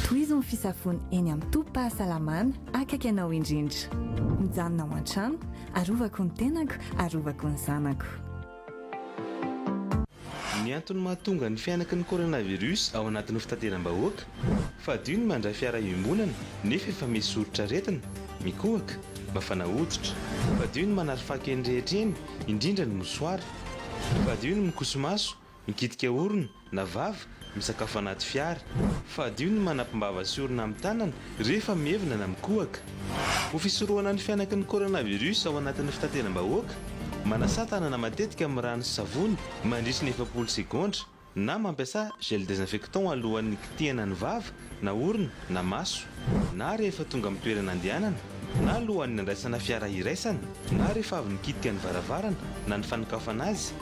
tohizo ny fisafony eny amin'ny topa-pahasalamana akaiky anao indrindra. Mijanona ao an-trano, arovako ny tenako, arovako ny zanako. Ny antony mahatonga ny fianaky ny koronavirus ao anatin'ny fitateram-bahoaka fa dio ny mandray fiara iombonana nefa efa misy soritra aretina, mikohaka, mafana hoditra. Fa dio ny manarifaka eny rehetra eny, indrindra ny mosoara. Fa dio ny mikosomaso, mikitika orona na vava, misakafo anaty fiara. Fa dio ny manampimbava sy orona amin'ny tanana rehefa mevina na mikohaka. Ho fisorohana ny fianaky ny koronavirus ao anatin'ny fitateram-bahoaka, manasa tanana matetika amin'ny rano sy savony mandritra ny 7 sekondra na mampiasa gel désinfectant alohan'ny kitihana ny vava na orona na maso, na rehefa tonga amin'ny toerana andehanana, na alohan'ny andraisana fiara iraisana, na rehefa avy nikitika ny varavarana na ny fanokafana azy,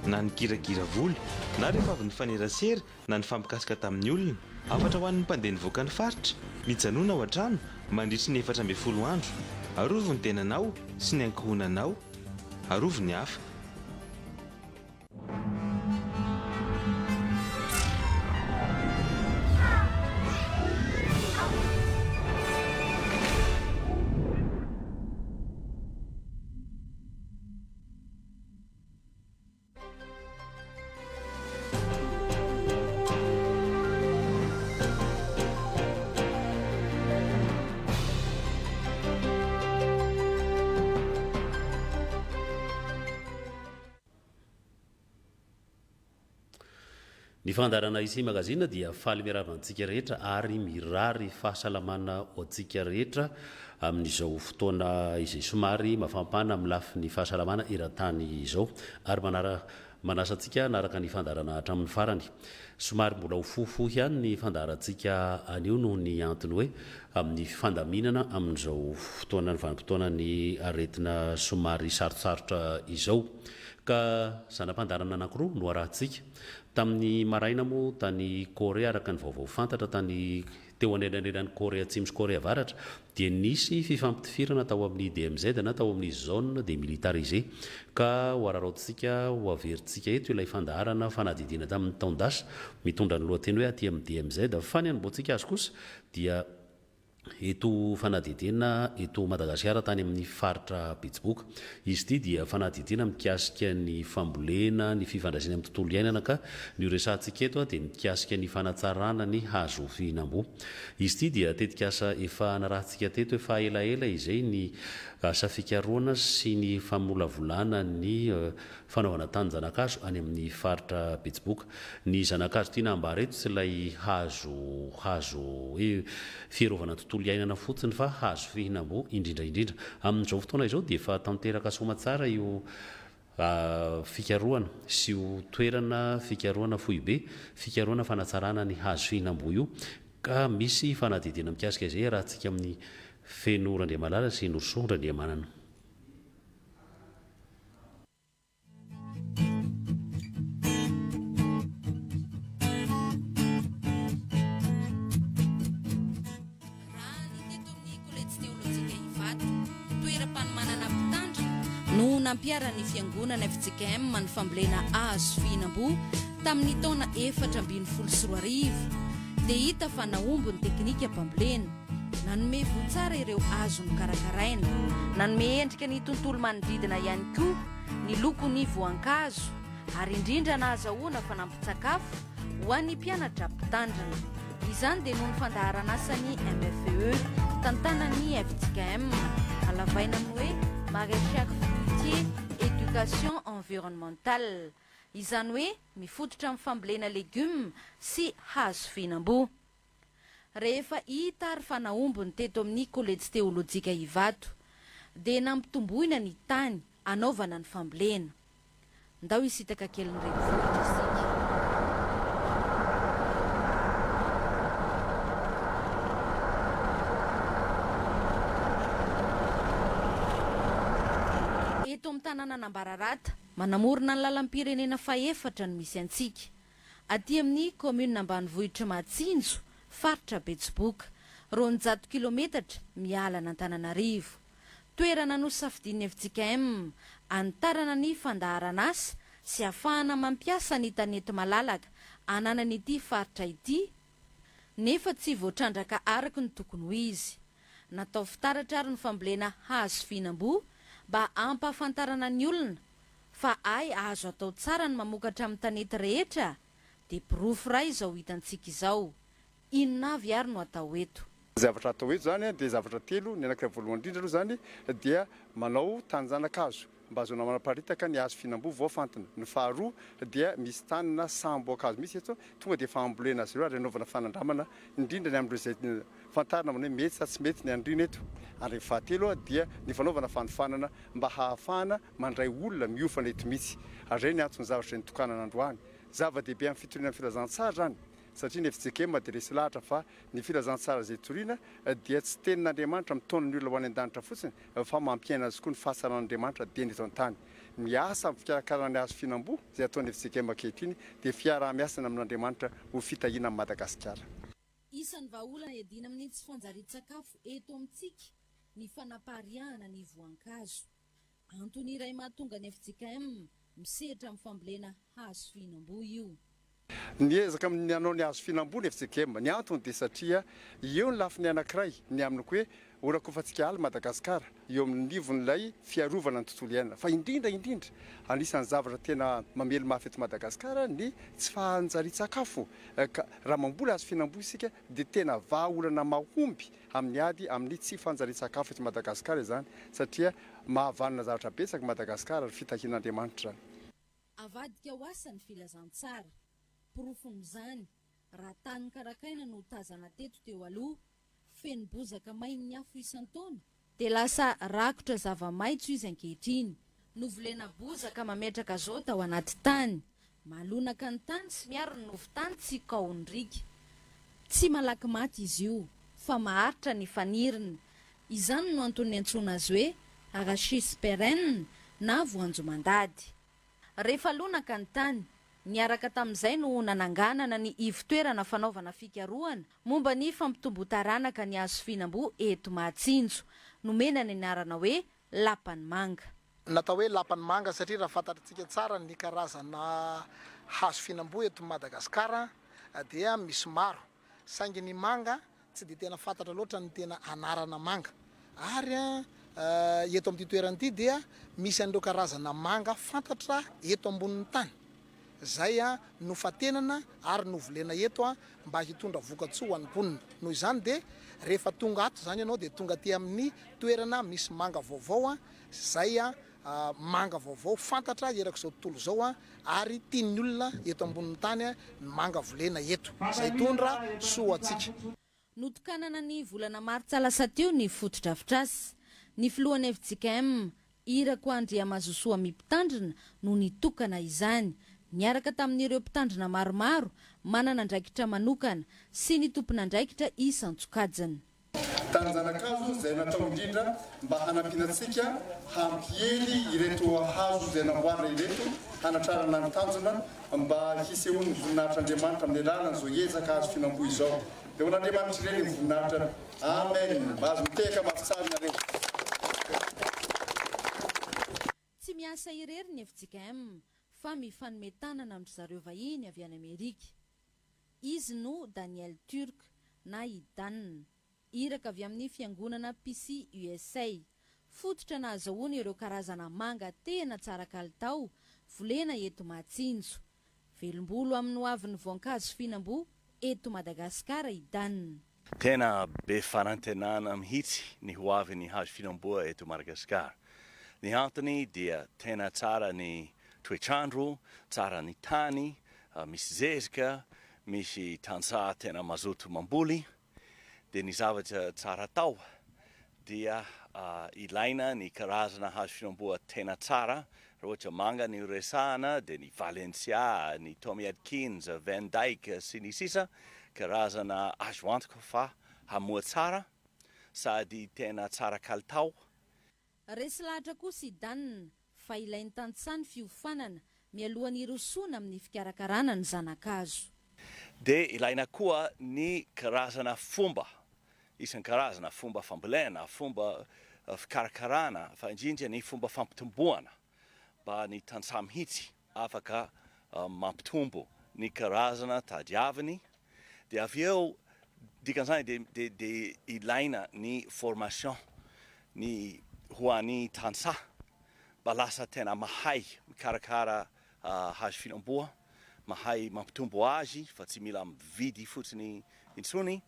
na ny kiragira volo, na rehefa avy ny fanerasera na ny fampikasika tamin'ny olona. Afatra ho an'ny mpandeha nivoaka ny faritra, mijanona ao an-trano mandritra ny 14 andro. Arovo ny tenanao sy ny ankohonanao, arovo ny hafa. Ny fandarana isi magazina dia faly miaravantsika rehetra ary mirary fahasalamana oantsika rehetra amin'izao fotoana izay somary mafampana amin'ny lafiny fahasalamana eran-tany izao ary manasantsika naraka ny fandarana hatramin'ny farany. Somary mbola ho fofo ihany ny fandarantsika anio noho ny antony hoe amin'ny fandaminana amin'izao fotoana ny vanim-potoana ny aretina somary sarosarotra izao. Ka zanam-pandarana anankiroa no arahantsika. Tamin'ny maraina moa tany Korea araka ny vaovao fantatra tany teo anelanelan'ny Korea Atsimo sy Korea Avaratra dia nisy fifampitifirana tao amin'ny DMZ na tao amin'ny zone démilitarisée ka ho araraotsika ho averintsika eto ilay fandaharana fanadidina tamin'ny taondasa mitondra ny lohateny hoe aty amin'ny DMZ fa ny anomboantsika azy kosa dia eto fanadidina eto Madagasikara tany amin'ny faritra Betsiboka. Izy ity dia fanadidina mikasika ny fambolena, ny fifandraisana amin'ny tontolo iainana ka ny resantsika eto dia mikasika ny fanatsarana ny hazo fihinam-boa. Izy ity dia tetika asa efa narahantsika teto efa elaela izay ny asa fikaroana sy ny famolavolana ny fanaovana tany zanakazo any amin'ny faritra Betsiboka. Ny zanakazo tia nambara eto tsy ilay hazo hoe fierovana tontolo iainana fotsiny fa hazo fihinam-boa indrindra amin'izao fotoana izao dia efa tanteraka somatsara io fikaroana sy io toerana fikaroana foibe fikaroana fanatsarana ny hazo fihinam-boa io ka misy fanadidina mikasika izay rahantsika amin'ny feno Randriamalala sy Norosoa Randriamanana. No nampiarany fiangonana FJKM ny fambolena hazo fihinam-boa tamin'ny taona 424 dia hita fa naombo ny teknika mpambolena, nanome votsara ireo hazo ny karakaraina, nanome endrika ny tontolo manodidina ihany koa ny loko ny voankazo ary indrindra nahazahoana fanampin-tsakafo ho an'ny mpianatra mpitandrina. Izany dia noho ny fandaharana asany MFE tantanan'ny FJKM alavaina amin'ny hoe maraîchage fruitier éducation environnementale, izany hoe mifototra amin'ny fambolena legioma sy hazo fihinam-boa. Rehefa hita ary fa naombony teto amin'ny kolejy teolojika Ivato dia nampitomboina ny tany anaovana ny fambolena. Ndao isitaka kely ny renivohitra isika. Eto eto amin'ny tanàna Nambararata manamorona ny lalam-pirenena faefatra no misy antsika aty amin'ny commune ambanivohitra Matsinjo faritra Betsiboka 200 kilometatra miala n'Antananarivo. Toerana nosafidian'ny FJKM antarana ny fandaharana asa sy ahafahana mampiasa ny tanety malalaka ananan'ity faritra ity nefa tsy voatrandraka araka ny tokony ho izy. Natao fitaratra ary ny fambolena hazo fihinam-boa mba ampahafantarana ny olona fa azo atao tsara ny mamokatra amin'ny tanety rehetra dia pirofo iray izao hitantsika izao. Inona avy ary no atao eto? Zavatra atao eto zany dia zavatra telo. Ny anankiray voalohany indrindra aloha zany dia manao tanjanakazo mba azona manaparitaka ny hazo fihinam-boa voafantina. Ny faharoa dia misy tanina samboakazo misy eto tonga dia fambolena azy ireo ary anaovana fanandramana indrindra ny amin'ireo izay fantarina hoe mety sa tsy mety ny andrina eto. Ary ny fahatelo dia ny fanaovana fanofanana mba hahafahana mandray olona miofana eto mihitsy. Ary ireny antony zavatra nitokanana androany. Zava-dehibe amin'ny fitoriana filazantsara zany. Satria ny FJKM dia resy lahatra fa ny filazantsara izay toriana dia tsy tenin'Andriamanitra mitondra ny olona ho any an-danitra fotsiny fa mampiaina azy koa ny fahasaran'Andriamanitra dia ny eto an-tany. Miasa amin'ny fikarakarana ny hazo fihinam-boa izay ataon'ny FJKM ankehitriny dia fiarah-miasana amin'Andriamanitra ho fitahiana amin'ny Madagasikara. Isan'ny vahaolana iadina amin'ny tsy fanjarian-tsakafo eto amintsika ny fanapariahana ny voankazo. Antony iray mahatonga ny FJKM misehatra amin'ny fambolena hazo fihinam-boa io. Niezaka amin'ny anao ny hazo fihinam-boa ny FJKM. Ny antony dia satria eo ny lafiny anankiray ny amin'ny hoe orakofantsika aly Madagasikara eo amin'ny nivon'ilay fiarovana ny tontolo iainana. Fa indrindra anisan'ny zavatra tena mamely mafy eto Madagasikara ny tsy fahanjarian-tsakafo. Raha mamboly hazo fihinam-boa isika dia tena vahaolana mahomby amin'ny ady amin'ny tsy fahanjarian-tsakafo eto Madagasikara izany satria mahavanona zavatra betsaka Madagasikara ary fitahian'Andriamanitra. Avadika ho asa ny filazantsara. Porofon'izany raha tany karakaina no tazana teto teo aloha feno bozaka mainy ny afo isan-taona dia lasa rakotra zava-maitso izy ankehitriny. Novolena bozaka mametraka zao tao anaty tany, malonaka ny tany sy miaro ny novo-tany tsy kaondrika. Tsy malaky maty izy io fa maharitra ny faniriny. Izany no antony antsoina azy hoe arachis pérenne na voanjo mandady. Rehefa lonaka ny tany, niaraka tamin'izay no nananganana ny ivotoerana fanaovana fikarohana momba ny fampitombo-taranaka ny hazo fihinam-boa eto Matsinjo, nomena ny anarana hoe lapany manga. Natao hoe lapany manga satria raha fantatritsika tsara ny karazana hazo fihinam-boa eto Madagasikara dia misy maro. Saingy ny manga tsy dia tena fantatra loatra ny tena anarana manga. Ary eto amin'ity toerana ity dia misy an'ireo karazana manga fantatra eto ambonin'ny tany. Zay no fatenana ary novolena eto mba hitondra vokatsoa ho an'ny mponina. Noho izany dia rehefa tonga ato zany ianao dia tonga aty amin'ny toerana misy manga vaovao zay manga vaovao fantatra erak'izao tontolo zao ary tian'ny olona eto ambonin'ny tany manga volena eto. Zay tondra soa atsika. Notokanana ny volana martsa lasa teo ny fotodrafitrasy. Ny filohan'ny FJKM Irako Andriamazosoa mipitandrina no nitokana izany. Niaraka tamin'ireo mpitandrina maromaro manana andraikitra manokana sy ny tompon'andraikitra isan-tsokajana. Tanjanakazo izay natao indrindra mba hanampianantsika hampiely ireto hazo izay namboarina ireto hanatrarana ny tanjona mba hisehoany voninahitr'Andriamanitra amin'ny alalany izao ezaka hazo fihinam-boa izao. Dia ho an'Andriamanitra ireny ny voninahitra. Amen. Mba azo mitehaka mafitsarina reo. Tsy miasa irery ny FJKM fa mifanometanana amin'ny zareo vahiny avy any Amerika. Izy no Daniel Turk na Idan, iraka avy amin'ny fiangonana PC USA. Fototra nahazahoany ireo karazana manga tena tsara kalitao, volena eto Matsinjo. Velombolo amin'ny hoavin'ny voankazo fihinam-boa eto Madagasikara Idan. Tena be farantenana mihitsy ny hoavin'ny hazo fihinam-boa eto Madagasikara. Ny antony dia tena tsara ny toetrandro, tsara ny tany, misy zezika, misy tantsaha tena mazoto mamboly. Dia ny zavatra tsara tao dia ilaina ny karazana hazo fihinam-boa tena tsara. Raha ohatra manga ny resahana, dia ny Valencia, ny Tommy Atkins, Van Dyke sy ny sisa karazana azo antoka fa hamoa tsara sady tena tsara kalitao. Resy lahatra kosa Idan fa ilain'ny tantsaha ny fiofanana mialohan'ny rosoana amin'ny fikarakarana ny zanakazo. Dia ilaina koa ny karazana fomba, isan-karazana fomba fambolena, fomba fikarakarana, fa indrindra ny fomba fampitomboana mba ny tantsaha mihitsy afaka mampitombo ny karazana tadiaviny. Dia avy eo dikan'izany dia ilaina ny formation ny ho an'ny tantsaha mba lasa tena mahay mikarakara hazo fihinam-boa, mahay mampitombo azy fa tsy mila mividy fotsiny intsony.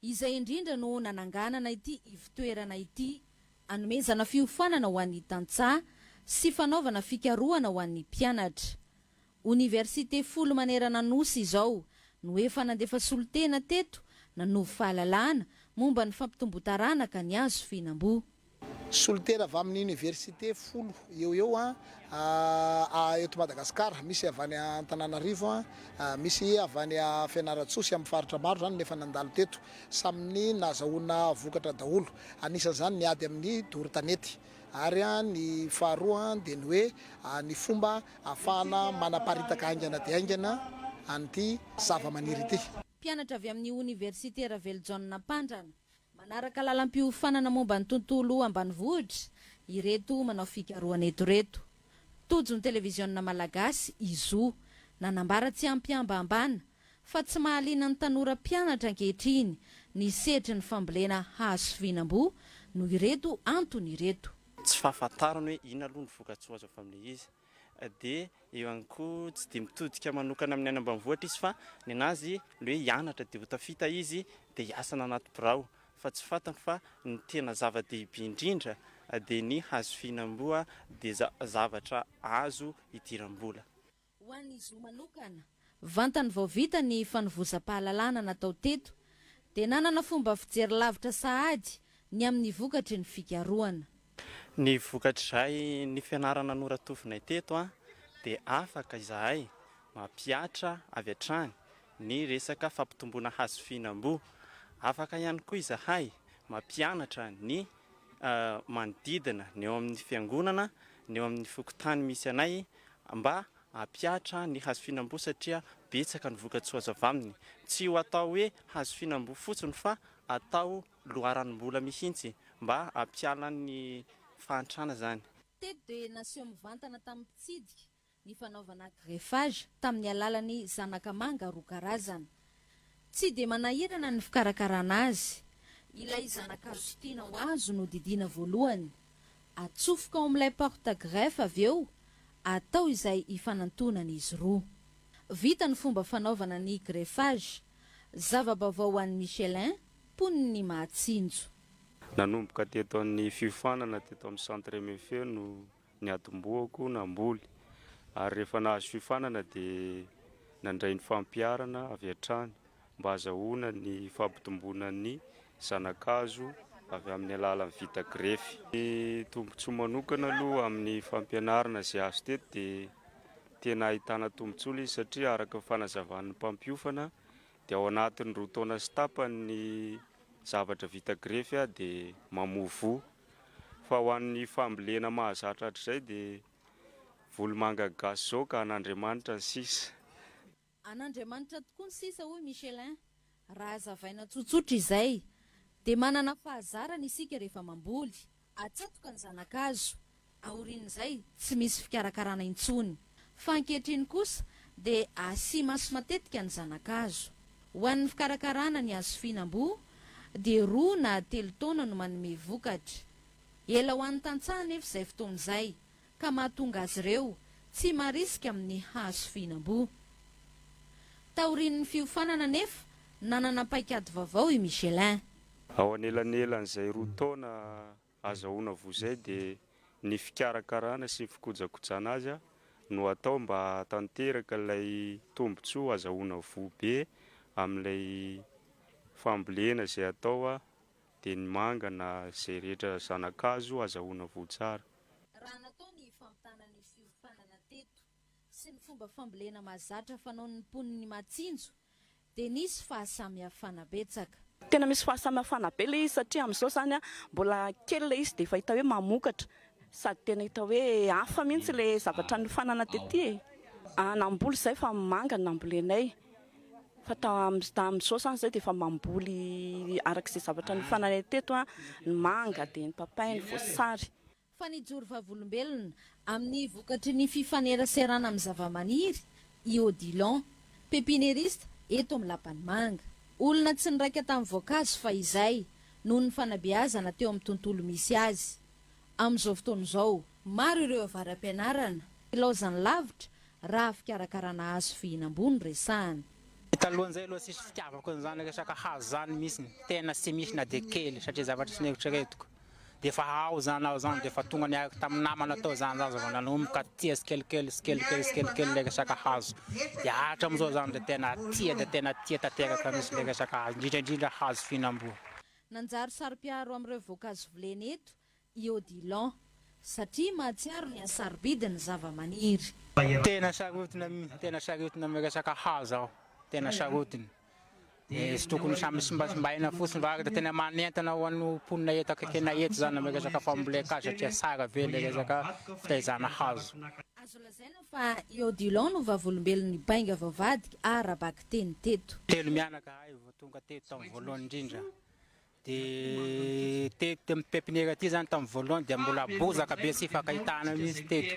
Izay indrindra no nananganana ity ivitoerana ity, anomezana fiofanana ho an'ny tantsaha sy fanaovana fikarohana ho an'ny mpianatra. Université folo manerana nosy izao no efa nandefa solotena teto nanovy fahalalana momba ny fampitombo-taranaka ny hazo fihinam-boa. Solotena avy amin'ny université folo eo eto Madagasikara, misy avy any Antananarivo, misy avy any Fianarantsoa amin'ny faritra maro zany nefa nandalo teto, saminy nazahoana vokatra daholo. Anisan'izany ny ady amin'ny doro-tanety ary ny faharoa dia ny hoe ny fomba ahafahana manaparitaka aingana dia aingana an'ity zava-maniry ity. Mpianatra avy amin'ny Université Raveljon Pandrana manaraka lalam-piofanana momba ny tontolo ambanivohitra, ireto manao fikarohana eto reto. Tojony televiziona malagasy izo nanambara tsy ampiambambana fa tsy mahaliana ny tanora mpianatra ankehitriny ny setry ny fambolena hazo fihinam-boa no ireto antony ireto. Tsy fahafantarana hoe ina aloha ny vokatsoa azo avy amin'ny izy, dia eo ihany koa tsy dia mitodika manokana amin'ny any ambanivohitra izy fa ny anazy hoe hianatra dia ho tafita izy dia hiasana anaty birao, fa tsy fantany fa ny tena zava-dehibe indrindra dia ny hazo fihinam-boa dia zavatra azo idiram-bola. Ho an'izy manokana, vantany vao vita ny fanovozam-pahalalana natao teto dia nanana fomba fijery lavitra sahady ny amin'ny vokatry ny fikarohana. Ny vokatrizay ny fianarana noratovinay teto dia afaka izahay mampiatra avy hatrany ny resaka fampitomboana hazo fihinam-boa. Afaka ihany koa izahay mampianatra ny manodidina ny eo amin'ny fiangonana, ny eo amin'ny fokontany misy anay mba hampiatra ny hazo fihinam-boa satria betsaka ny vokatsoa azo avy aminy. Tsy ho atao hoe hazo fihinam-boa fotsiny fa atao loharam-bola mihitsy mba hampiala ny fahantrana zany. Teto dia naseho mivantana tamin'ny mpitsidika ny fanaovana greffage tamin'ny alalan'ny zanakamanga roa karazana. Tsy dia manahirana ny fikarakarana azy. Ilay zanakazo tiana ho azo no didiana voalohany. Atsofoka ao amin'ilay porte greffe avy eo, atao izay ifanantonana izy roa. Vita ny fomba fanaovana ny greffage, zava-baovao an'ny Michelin, poniny Mahatsinjo. Nanomboka teto amin'ny fiofanana teto amin'ny centre MFE no ny atomboako namboly. Ary rehefa nahazo fiofanana dia nandray ny fampiarana avy hatrany mba azahoana ny fampitomboana ny zanakazo avy amin'ny alalan'ny vita grefy. Ny tombontsoa manokana aloha amin'ny fampianarana izay azo teto dia tena ahitana tombontsoa izy satria araka fanazavan'ny mpampiofana dia ao anatin'ny roa taona sy tapany ny zavatra vita grefy dia mamovo. Fa ho an'ny fambolena mahazatra hatrizay dia volomanga gasy zao ka an'Andriamanitra ny sisa. An'Andriamanitra tokoa ny sisa hoy Michelin. Raha azavaina tsotsotra izay dia manana fahazarana isika rehefa mamboly. Atsatoka ny zanakazo, aorian'izay tsy misy fikarakarana intsony. Fa ankehitriny kosa dia asia maso matetika ny zanakazo. Ho an'ny fikarakarana ny hazo fihinam-boa dia 2 na 3 taona no manome vokatra. Ela ho an'ny tantsaha nefa izay fotoan'izay ka mahatonga azy ireo tsy marisika amin'ny hazo fihinam-boa. Taorian'ny fiofanana nefa nanana paikady vaovao i Michelin. Ao anelanelan'izay 2 taona azahoana vozay dia ny fikarakarana sy fikojakojana azy no atao mba tanteraka ilay tombontsoa azahoana voabe amin'ilay fambolena izay atao dia ny manga na izay rehetra zanakazo azahoana voa tsara. Raha natao ny fampitana ny fiofanana teto sy ny fomba fambolena mahazatra fanaon'ny poniny Mahatsinjo dia nisy fahasamihafana betsaka. Tena misy fahasamihafana be ilay izy satria amin'izao zany mbola kely ilay izy dia efa hita hoe mamokatra. sady tena hita hoe hafa mihitsy le zavatra nifanana tety namboly zay fa manga nambolenay fa tam'izao zany zay dia efa mamboly arak'izay zavatra nifanana teto ny manga dia ny papay ny voasary. Fa ny joro vavolombelona amin'ny vokatry ny fifaneraserana amin'ny zavamaniry iodilon pépinériste eto amin'ny lapany manga. Olona tsy niraika tamin'ny voankazo fa izay noho ny fanabeazana teo amin'ny tontolo misy azy. Amin'izao fotoan'izao maro ireo avaram-pianarana ilaozany lavitra raha fikarakarana hazo fihinam-boa no resahany. Talohan'izay aloha sisy fitiavako an'izany resaka hazo zany misy tena tsy misy na dia kely satria zavatra tsy neritreretiko. Dia efa ao zany dia efa tonga niaraka tamin'ny namana tao zany zany nanomboka tia sikelikely le resaka hazo. Dia hatramin'izao zany dia tena tia tanteraka misy le resaka hazo indrindra hazo fihinam-boa. Nanjary sary-piaro amin'ireo voankazo volena eto iodilon satria mahatsiaro ny asarobidiny zavamaniry. Tena sarotina amin'ny resaka hazo aho. Tena sarotina. Sy tokony samy simbasimbaina fotsiny va dia tena manentana ho an'ny mponina eto akaikina eto zany amin'ny resaka famboleka satria tsara ve le resaka fitaizana hazo. Azo lazaina fa iodilon no vavolombelon'ny bainga vavadiky arabaky teny teto. Telo mianaka hay vao tonga teto tamin'ny voalohany indrindra. Dia teto amin'ny pepiniera aty zany tamin'ny voalohany dia mbola bozaka be sy fakahitana misy teto.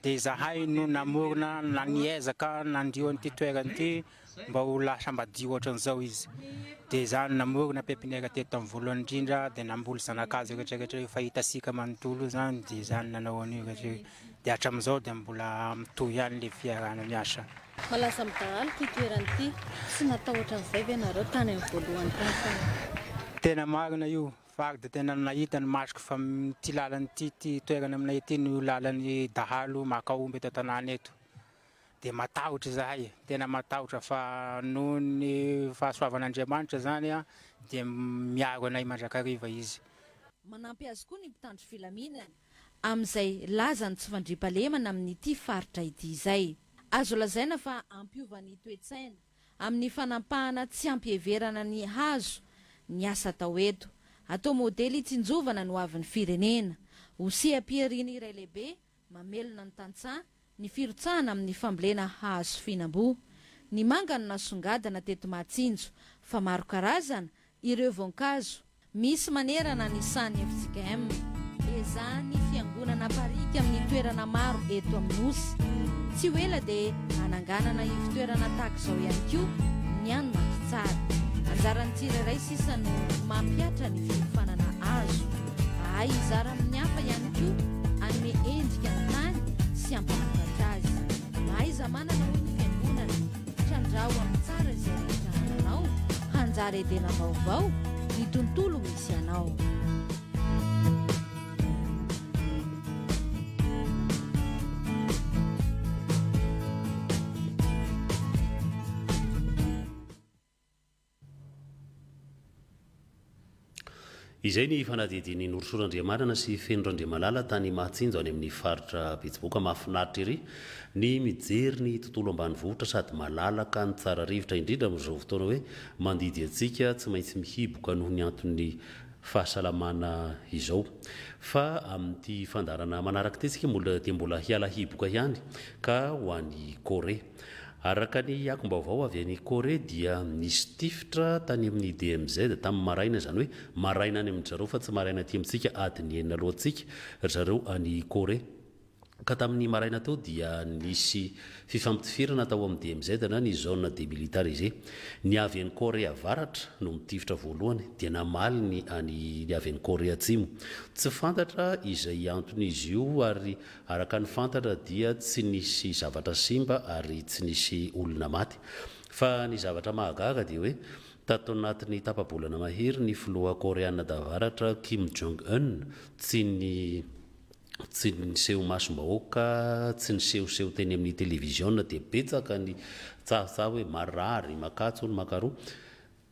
Dia izahay no namorona na niezaka nandio an'ity toerana ity mba ho lasa madio ohatran'izao izy. Dia izany namorona pepiniera teto tamin'ny voalohany indrindra dia namboly zanak'azy rehetrarehetra efa hitasika manontolo zany dia izany nanao an'io rehetra. Dia hatramin'izao dia mbola mitohy ihany le fiarana miasa. Malaza midahalo ity toerana ity tsy natao ohatran'izay ve nareo tany amin'ny voalohany tany. Tena marina io fary dia tena nahita ny masoko fa ty lalany ty toerana aminay ity no lalany dahalo makaomby eto tanàna eto. Dia matahotra izahay, tena matahotra fa noho ny fahasoavan'Andriamanitra zany dia miaro anay mandrakariva izy. Manampy azy koa ny mpitandro filaminana amin'izay lazany tsy fandriampahalemana amin'ity faritra ity izay. Azo lazaina fa ampiovan'ny toe-tsaina amin'ny fanampahana tsy ampiheverana ny hazo ny asa atao eto. Atao modely itsinjovana no avin'ny firenena. Hosiam-piariana iray lehibe mamelona ny tantsaha ny firotsahana amin'ny fambolena hazo fihinam-boa. Ny manga no nasongadana teto Mahatsinjo fa maro karazana ireo voankazo misy manerana ny sany FCKM. Ezahany fiangonana parika amin'ny toerana maro eto amin'ny nosy. Tsy ho ela dia ananganana ivitoerana tahak'izao ihany koa ny any Maditsara. Anjarany tsirairay sisa no mampiatra ny fifanana azo. Izara amin'ny hafa ihany koa anome endrika ny tany sy ampanafatra azy. Mahaiza manana hoy ny fiangonana trandraho amin'ny tsara izay rehetra ananao hanjara edena vaovao ny tontolo misy anao. Izay ny fanadidiny Norosorandriamanana sy Fenondrandriamalala tany Mahatsinjo any amin'ny faritra Betsiboka. Mahafinaritra ery ny mijery ny tontolo ambanivohitra sady malalaka ny tsara rivotra indrindra amin'izao fotoana hoe mandidy antsika tsy maintsy mihiboka noho ny antony fahasalamana izao. Fa amin'ity fandarana manaraka tetsika mbola hiala hiboka ihany ka ho an'ny Korea. Araka ny akom-baovao avy any Korea dia nisy tifitra tany amin'ny DMZ tamin'ny maraina, zany hoe maraina any amin'ny zareo fa tsy maraina aty amintsika adiny enina alohantsika zareo any Korea. Ka tamin'ny maraina teo dia nisy fifampitifirana tao amin'ny DMZ na ny zone démilitarisée. Ny avy any Korea avaratra no mitifitra voalohany dia namaly ny any avy any Korea atsimo. Tsy fantatra izay anton'izy io ary araka ny fantatra dia tsy nisy zavatra simba ary tsy nisy olona maty. Fa ny zavatra mahagaga dia hoe tato anatin'ny tapabolana mahery ny filoha koreana davaratra Kim Jong-un tsy niseho masom-bahoaka, tsy nisehoseho teny amin'ny televiziona dia betsaka ny tsahotsaha hoe marary makatso ny makaroa.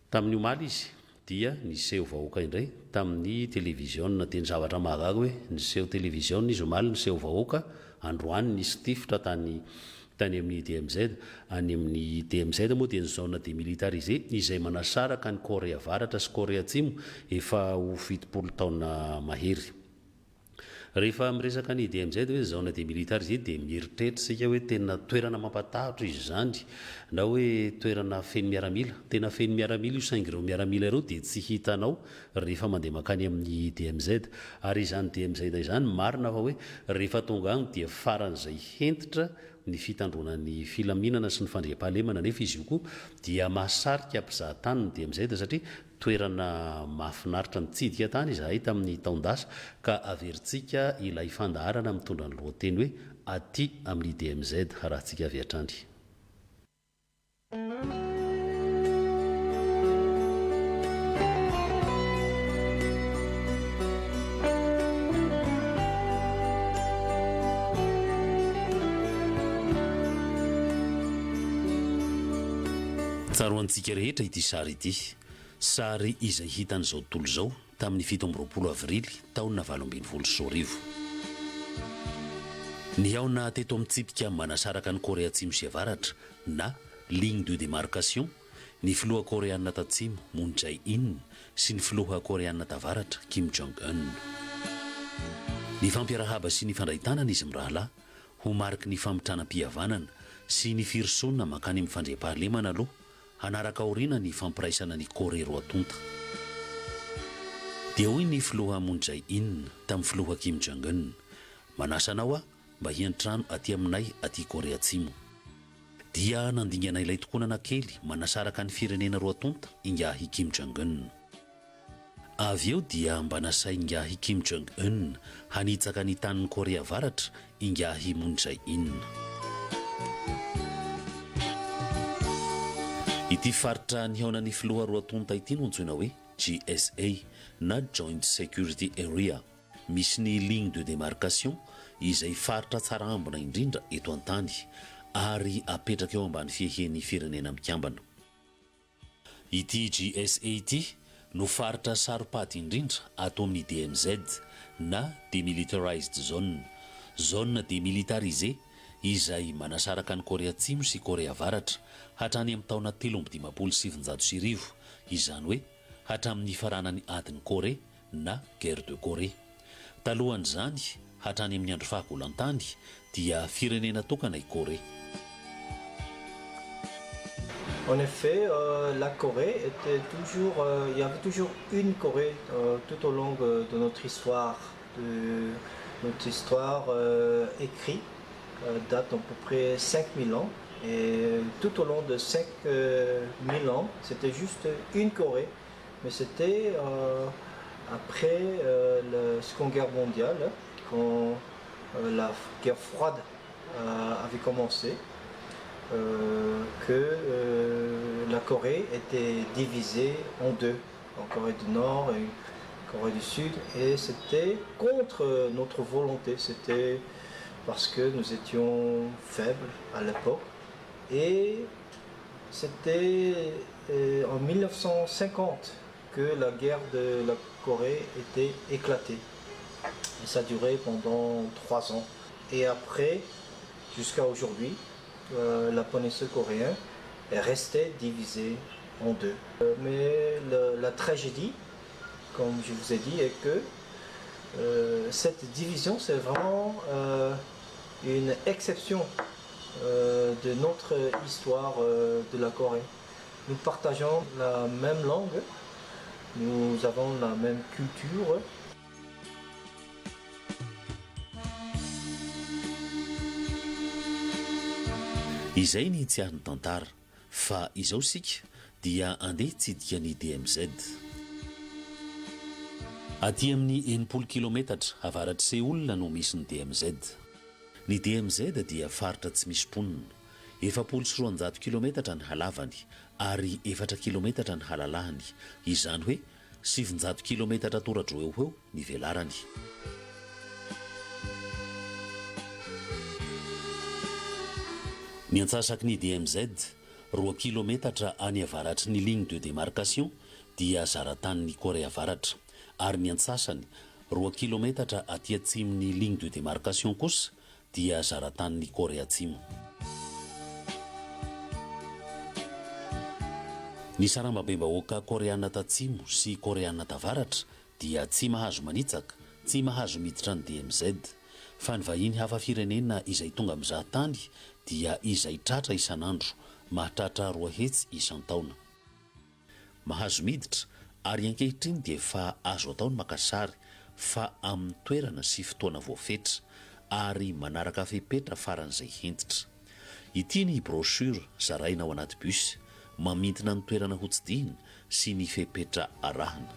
Tamin'ny omaly izy dia niseho vahoaka indray tamin'ny televiziona dia ny zavatra mahagaga hoe niseho televiziona izy omaly niseho vahoaka. Androany nisy tifitra tany amin'ny DMZ. Any amin'ny DMZ moa dia ny zone démilitarisée izay manasaraka ny Korea avaratra sy Korea atsimo efa ho 70 taona mahery. rehefa miresaka ny DMZ hoe zone de militaire izy dia mieritreritra sika hoe tena toerana mampatahotra izy zany na hoe toerana feno miaramila tena feno miaramila io saingy ireo miaramila ireo dia tsy hitanao rehefa mandeha makany amin'ny DMZ ary izany DMZ izany marina fa hoe rehefa tonga agny dia faran'izay hentitra ny fitandronan'ny filaminana sy ny fandriam-pahalemana nefa izy io koa dia mahasarika mpizahatany ny DMZ satria toerana mahafinaritra mitsidika tany izahay tamin'ny taondasa ka averintsika ilay fandaharana mitondra ny lohateny hoe aty amin'ny DMZ raha tsika avy hatrany. Tsaroantsika rehetra ity sary ity, sary izay hitan'izao tontolo izao tamin'ny 7 avrily taona 2024. Ny aona teto amitsipika manasaraka ny Korea Atsimo sy Avaratra na ligne de démarcation, ny filoha Koreana tatsimo Moon Jae-in sy ny filoha Koreana tavaratra Kim Jong-un. Ny fampiarahaba sy ny fandraitanana izy mirahalahy ho mariky ny famitranam-pihavanana sy ny firisonina makany amin'ny fandriam-pahalemana aloha hanaraka aoriana ny fampiraisana ny Korea roa tonta. Dia hoy ny filoha Moon Jae-in tamin'ny filoha Kim Jong-un, manasanao mba hiantrano aty aminay aty Korea Atsimo. Dia nandingana ilay tokonana kely manasaraka ny firenena roa tonta ingahy Kim Jong-un. Avy eo dia mba nasay ingahy Kim Jong-un hanitsaka ny tanin'ny Korea Avaratra ingahy Moon Jae-in. Ity faritra ny haonan'ny filoha roa tonta ity no antsoina hoe GSA na Joint Security Area, misy ny ligne de démarcation izay faritra tsara ambina indrindra eto an-tany ary apetraka eo ambany fiahian'ny firenena mikambana. Ity GSA ity no faritra saropady indrindra ato amin'ny DMZ na Demilitarized Zone, zone demilitarisée izay manasaraka ny Korea Atsimo sy Korea Avaratra hatrany amin'ny taona 1770, izany hoe hatramin'ny faranany adiny Korea na guerre de Corée. Talohan'izany hatrany amin'ny andro fahagolan-tany dia firenena tokana i Corée. En effet, la Corée était toujours, il y avait toujours une Corée tout au long de notre histoire. Notre histoire écrite date d'à peu près 5000 ans. Et tout au long de 5000 ans, c'était juste une Corée. Mais c'était après la Seconde Guerre mondiale, quand la guerre froide avait commencé, que la Corée était divisée en deux, en Corée du Nord et Corée du Sud, et c'était contre notre volonté, c'était parce que nous étions faibles à l'époque, et c'était en 1950 que la guerre de la Corée était éclatée, et ça a duré pendant 3 ans, et après, jusqu'à aujourd'hui, la péninsule coréenne est restée divisée en deux. Mais la tragédie, comme je vous ai dit, est que cette division, c'est vraiment une exception de notre histoire de la Corée. Nous partageons la même langue, nous avons la même culture. Izay ny tsy ary ny tantara fa izao sika dia andeha hitsidika ny DMZ. Aty amin'ny 80 kilometatra avaratry Séoul no misy ny DMZ. Ny DMZ dia faritra tsy misy mponina, 400 kilometatra ny halavany ary 4 kilometatra ny halalahany, izany hoe 700 kilometatra toradro eo ny velarany. Ny antsasaky ny DMZ 2 kilometatra any avaratry ny ligne de démarcation dia zaratan'ny Korea Avaratra, ary ny antsasany 2 kilometatra aty atsimon'ny ligne de démarcation kosa dia zaratan'ny Korea Atsimo. Ny sarambabem-bahoaka Koreana tatsimo sy Koreana tavaratra dia tsy mahazo manitsaka tsy mahazo miditra ny DMZ fa ny vahiny hafa firenena izay tonga amin'izahantany dia izay tratra isan'andro mahatratra 2 hetsy isan-taona. Mahazo miditra ary ankehitriny dia efa azo atao ny maka sary fa amin'ny toerana sy fotoana voafetra ary manaraka fepetra faran'izay hentitra. Ity ny brochure zaraina ao anaty bus mamintina ny toerana hotsidihina sy ny fepetra arahana.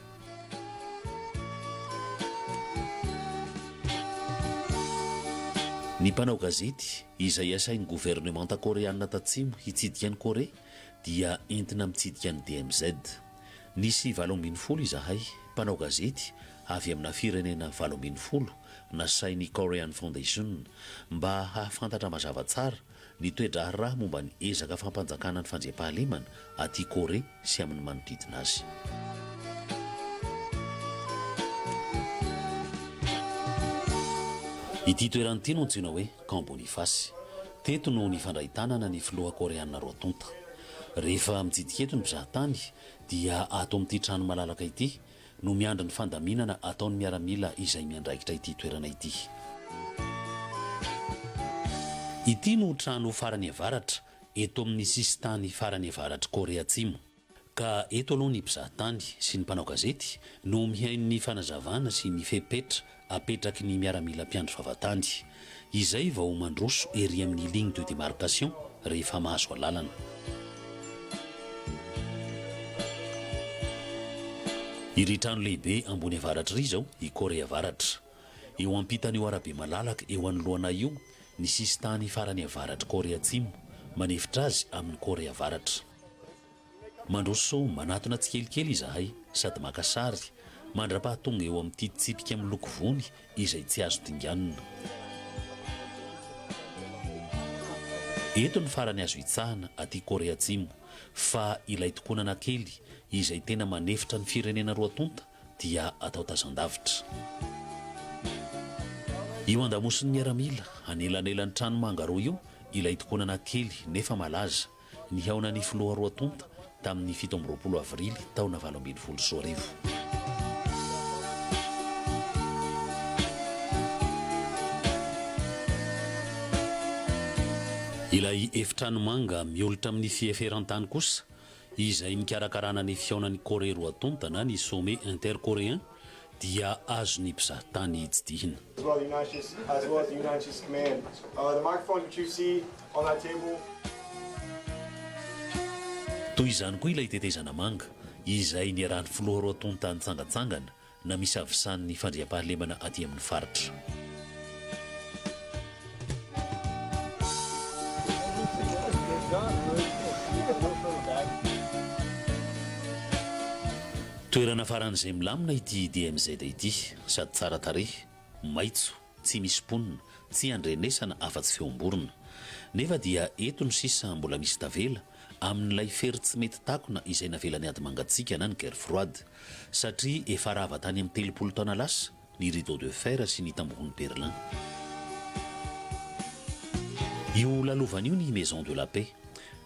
Ny mpanao gazety izay asain'ny gouvernemanta koreana tatsimo hitsidika ny Korea dia entina mitsidika ny DMZ. Nisy 7 izahay mpanao gazety avy amina firenena 7 nasain'ny Korean Foundation mba hahafantatra mazava tsara ny toetra raha momba ny ezaka fampanjakana ny fandriam-pahalemana aty Korea sy amin'ny manodidina azy. Ity toerana ity no antsoina hoe Camp Boniface. Teto no nifandray-tanana ny filoha koreana roa tonta. Rehefa mitsidika eto ny mpizahatany dia ato amin'ity trano malalaka ity no miandry ny fandaminana ataon'ny miaramila izay miandraikitra ity toerana ity. Ity no trano farany avaratra eto amin'ny sistany farany avaratra Korea Atsimo. Ka eto aloha ny mpizahatany sy ny mpanao gazety no mihain'ny fanazavana sy ny fepetra apetraky ny miaramila mpiandro favatany. Izay vao mandroso ery amin'ny ligne de démarcation rehefa mahazo alalana. Iry trano lehibe ambony avaratra ry zao i Korea avaratra. Eo ampitany eo arabe malalaka eo anoloana io ny sistany farany avaratra Korea Atsimo manefitra azy amin'ny Korea avaratra. Mandroso manatona tsikelikely izahay sady maka sary mandra-pahatonga eo amin'ity tsipika miloko vony izay tsy azo dinganina. Eto ny farany azo itsahana aty Korea Atsimo fa ilay tokonana kely izay tena manefitra ny firenena roa tonta dia atao tazan-davitra. Io andamosin'ny miaramila anelanelan'ny trano manga roa io ilay tokonana kely nefa malaza ny haonan'ny filoha roa tonta tamin'ny 17 avrily taona 2012. Ilay efitrano manga miolitra amin'ny fiheferan-tany kosa izay nikarakarana ny fiaonan'ny Korea roa tonta na ny sommet intercoréen dia azo ny mpizahatany tsidihina. As well as the United States Command. The microphones which you see on that table. Toy izany koa ilay tetezana manga izay niarahan'ny filoha roa tonta nitsangatsangana na misy avisan'ny fandriam-pahalemana aty amin'ny faritra. Toerana faran'izay milamina ity DMZ ity sady tsara tarehy, maitso, tsy misy ponina, tsy andrenesana afa-tsy feomborona. Nefa dia eto ny sisa mbola misy tavela amin'ilay fery tsy mety takona izay navelany ady mangatsiaka na ny guerre froide satria efa rava tany amin'ny 30 taona lasa ny rideau de fer sy ny tambohon'ny Berlin. Io lalovan'io ny Maison de la Paix.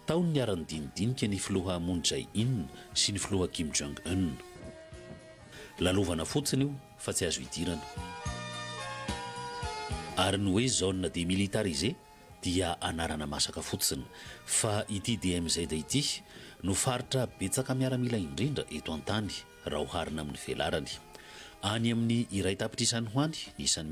Taony niarany dinidinika ny filoha Moon Jae-in sy ny filoha Kim Jong-un. Lalovana fotsiny io fa tsy azo idirana. Ary ny hoe zone démilitarisée dia anarana masaka fotsiny fa ity DMZ ity no faritra betsaka miaramila indrindra eto an-tany raha oharina amin'ny velarany. Any amin'ny iray tapitrisan'ny hoany isan'ny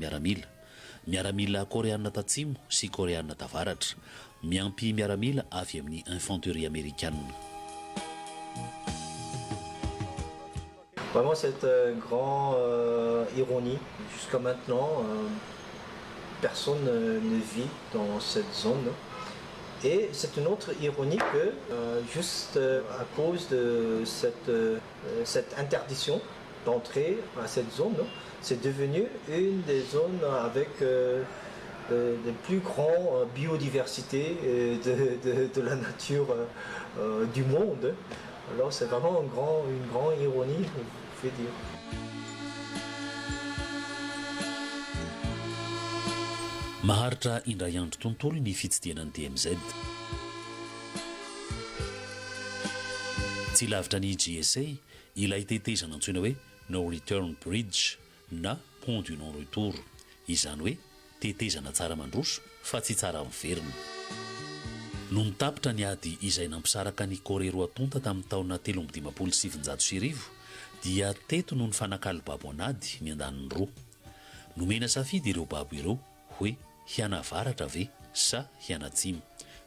miaramila koreana tatsimo sy koreana tavaratra miampy miaramila avy amin'ny infanterie américaine. Vraiment cette grande ironie. Jusqu'à maintenant, personne ne vit dans cette zone. Et c'est une autre ironie que juste à cause de cette interdiction d'entrer à cette zone, c'est devenu une des zones avec les plus grandes biodiversités de la nature du monde. Alors c'est vraiment une grande ironie, je vais dire. Maharitra indray andro tontolo ny fitsidianan'ny DMZ. Tsy lavitra ny GSA ilay tetezana antsoina hoe No Return Bridge na pont du non retour, izany hoe tetezana tsara mandroso fa tsy tsara miverina. No nitapitra ny ady izay nampisaraka ny Korea roa tonta tamin'ny taona 1970 dia teto no ny fanakalo babo anady ny andaniny roa. Nomena safidy ireo babo ireo hoe hiana avaratra ve sa hiana atsimo,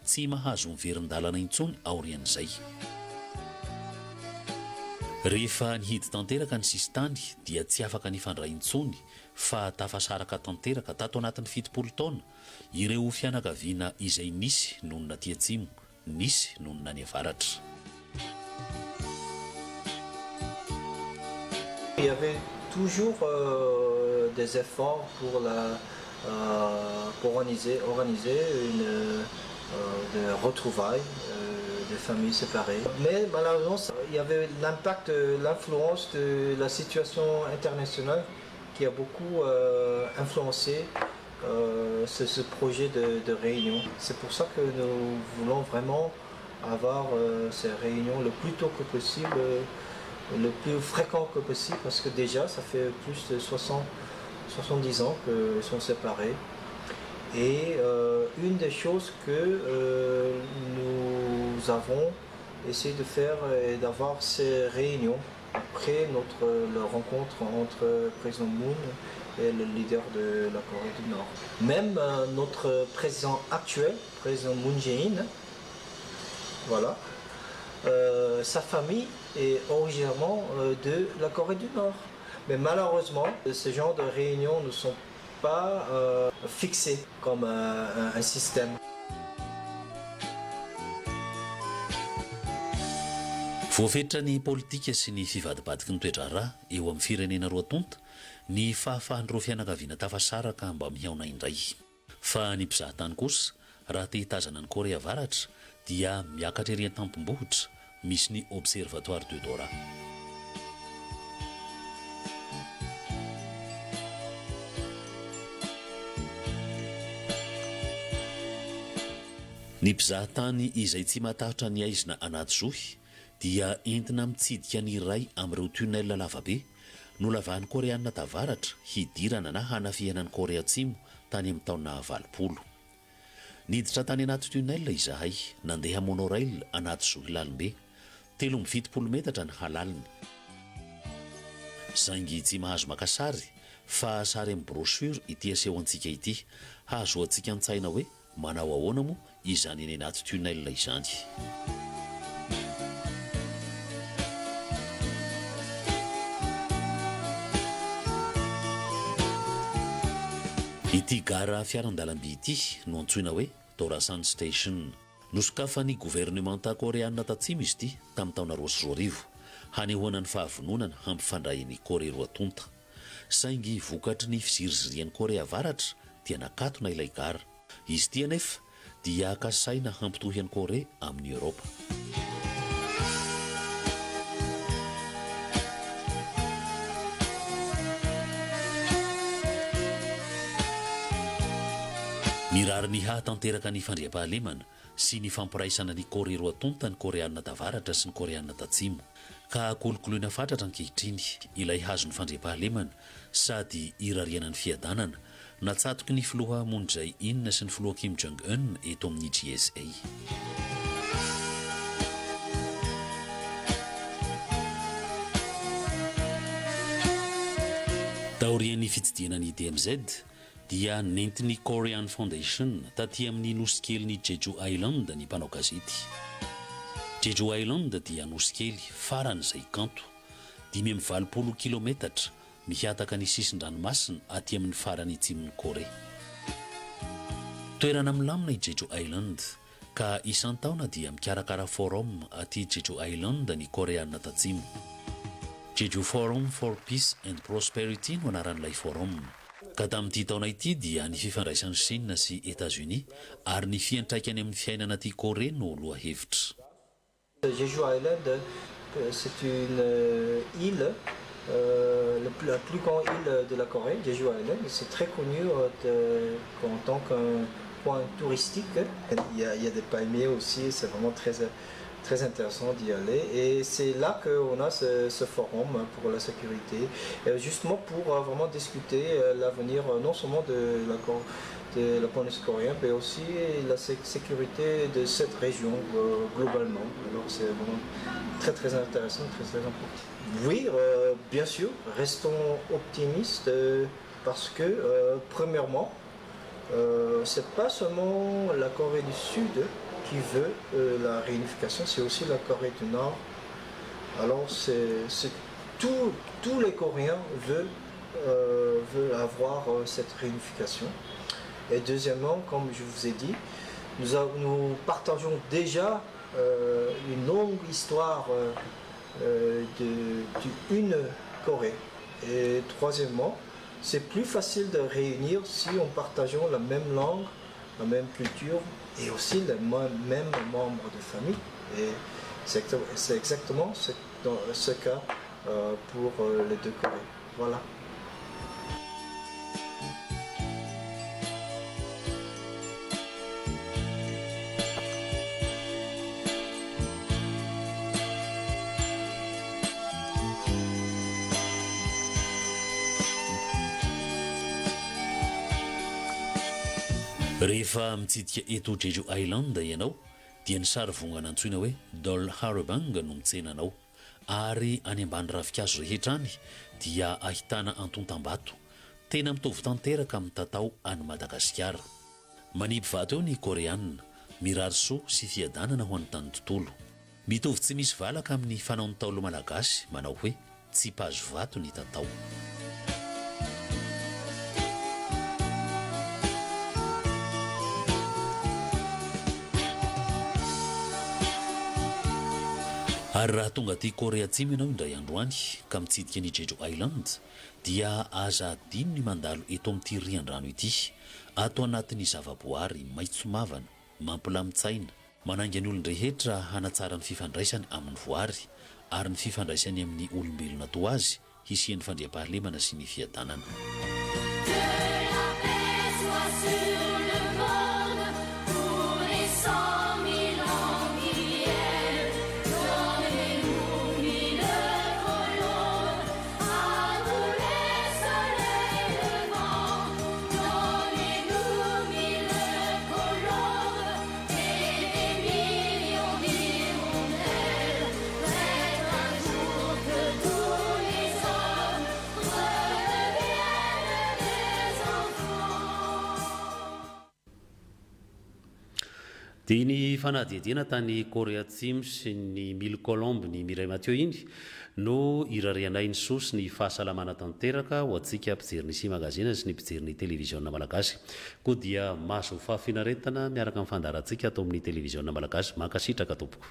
tsy mahazo miverin-dalana intsony aorian'izay. Rehefa nihidy tanteraka ny sistany dia tsy afaka nifandray intsony fa tafasaraka tanteraka tato anatin'ny 70 taona ireo fianakaviana izay nisy nohon'ny aty atsimo, nisy nohon'ny any avaratra. Il y avait toujours des efforts pour organiser de retrouvailles des familles séparées. Mais malheureusement, il y avait l'impact, l'influence de la situation internationale qui a beaucoup influencé ce projet de réunion. C'est pour ça que nous voulons vraiment avoir ces réunions le plus tôt que possible, le plus fréquent que possible, parce que déjà ça fait plus de 70 ans qu'ils sont séparés. Et une des choses que nous avons essayé de faire est d'avoir ces réunions après la rencontre entre le président Moon et le leader de la Corée du Nord. Même notre président actuel, président Moon Jae-in, voilà, sa famille est originairement de la Corée du Nord. Mais malheureusement, ce genre de réunions ne sont pas fixées comme un système. Voafetra ny politika sy ny fivadibadiky ny toedrarà eo amin'ny firenena roa tonta ny fahafahan'ireo fianakaviana tafasaraka mba mihaona indray. Fa ny mpizahatany kosa raha te hitazana ny Korea Avaratra dia miakatra ery an-tampombohitra misy ny Observatoire de Dora. Ny mpizahatany izay tsy matahotra ny aizina anaty zohy dia entina mitsidika ny iray amin'ireo tunnel lavabe nolavahan'ny Koreanina tavaratra hidirana na hanafiana ny Korea Atsimo tany amin'ny taona 80. Niditra tany anaty tunnel izahay, nandeha monorail anaty zohy lalimbe, 320 metatra ny halaliny. Saingy tsy mahazo maka sary fa sary amin'ny brochure ity aseho antsika ity, hazo antsika an-tsaina hoe manao ahoana moa izany eny anaty tunnel izany. Ity gara fiarandalamby ity no antsoina hoe Dorasan Station. Nosokafany gouvernementa koreanina tatsimo izy ity tamin'ny taona 2002 hanehoana ny fahavononana hampifandray ny Korea roa tonta. Saingy vokatry ny fizirizirian'ny Korea Avaratra dia nakatona ilay gara. Izy ity anefa dia kasaina hampitohy an'i Korea amin'ny Europa. Mirary ny hatanteraka ny fandriam-pahalemana sy ny fampiraisana ny Korea roa tonta ny Koreanina tavaratra sy ny Koreanina tatsimo. Ka kolokoloina fatratra ankehitriny ilay hazo ny fandriam-pahalemana sady irariana ny fiadanana natsatoky ny filoha Moon Jae-in sy ny filoha Kim Jong-un eto amin'ny GSA. Taorian'ny fitsidihana DMZ dia nentiny Korean Foundation taty amin'ny nosy kely ny Jeju Island ny mpanao gazety. Jeju Island dia nosy kely faran'izay kanto 520 kilometatra mihataka ny sisin-dranomasina aty amin'ny farany atsimon'ny Korea. Toerana milamina i Jeju Island ka isan-taona dia mikarakara forum aty Jeju Island ny Koreanina tatsimo. Jeju Forum for Peace and Prosperity no anaran'ilay forum. Ka tamin'ity taona ity dia ny fifandraisan'ny Chine sy États-Unis ary ny fiantraikany amin'ny fiainana aty Korea no lohahevitra. Jeju Island, c'est une île, la plus grande île de la Corée, Jeju Island. C'est très connu en tant qu'un point touristique. Il y a des palmiers aussi, c'est vraiment très, très intéressant d'y aller. Et c'est là qu'on a ce forum pour la sécurité, justement pour vraiment discuter l'avenir non seulement de la Polynésie coréenne, mais aussi la sécurité de cette région globalement. Alors c'est vraiment très très intéressant, très très important. Oui, bien sûr, restons optimistes parce que premièrement, c'est pas seulement la Corée du Sud qui veut la réunification, c'est aussi la Corée du Nord. Alors tous les Coréens veulent avoir cette réunification. Et deuxièmement, comme je vous ai dit, nous partageons déjà une longue histoire d'une Corée. Et troisièmement, c'est plus facile de réunir si on partage la même langue, la même culture et aussi les mêmes membres de famille. Et c'est exactement ce cas pour les deux Corées. Voilà. Rehefa mitsidika eto Jeju Island ianao dia ny sary vongana antsoina hoe Dol Harabang no mitsenanao ary any ambany ravikazo rehetra any dia ahitana antontam-bato tena mitovy tanteraka amin'ny tatao any Madagasikara. Manipy vato eo ny Koreanina, mirary soa sy fiadanana ho an'ny tany tontolo. Mitovy tsy misy valaka amin'ny fanaon'ny Taolo malagasy manao hoe tsy pazo vato ny tatao. Ary raha tonga aty Korea Atsimo ianao indray andro any ka mitsidika ny Jeju Island dia aza adino ny mandalo eto amin'ity rian-drano ity, ato anatin'ny zavaboary maitso mavana mampilamin-tsaina, manainga ny olon-drehetra hanatsara ny fifandraisany amin'ny voary ary ny fifandraisany amin'ny olombelona toa azy hisian'ny fandriam-pahalemana sy ny fiadanana. Dia ny fanadihadiana tany Korea Atsimo sy ny mille colombe ny miray mateo iny no irarianay ny soa sy ny fahasalamana tanteraka ho antsika mpijery ny si magazina sy ny mpijery ny televizionna malagasy. Koa dia mahazo fahafinaretana miaraka amin'ny fandarantsika atao amin'ny televizionna malagasy. Mankasitraka tompoko.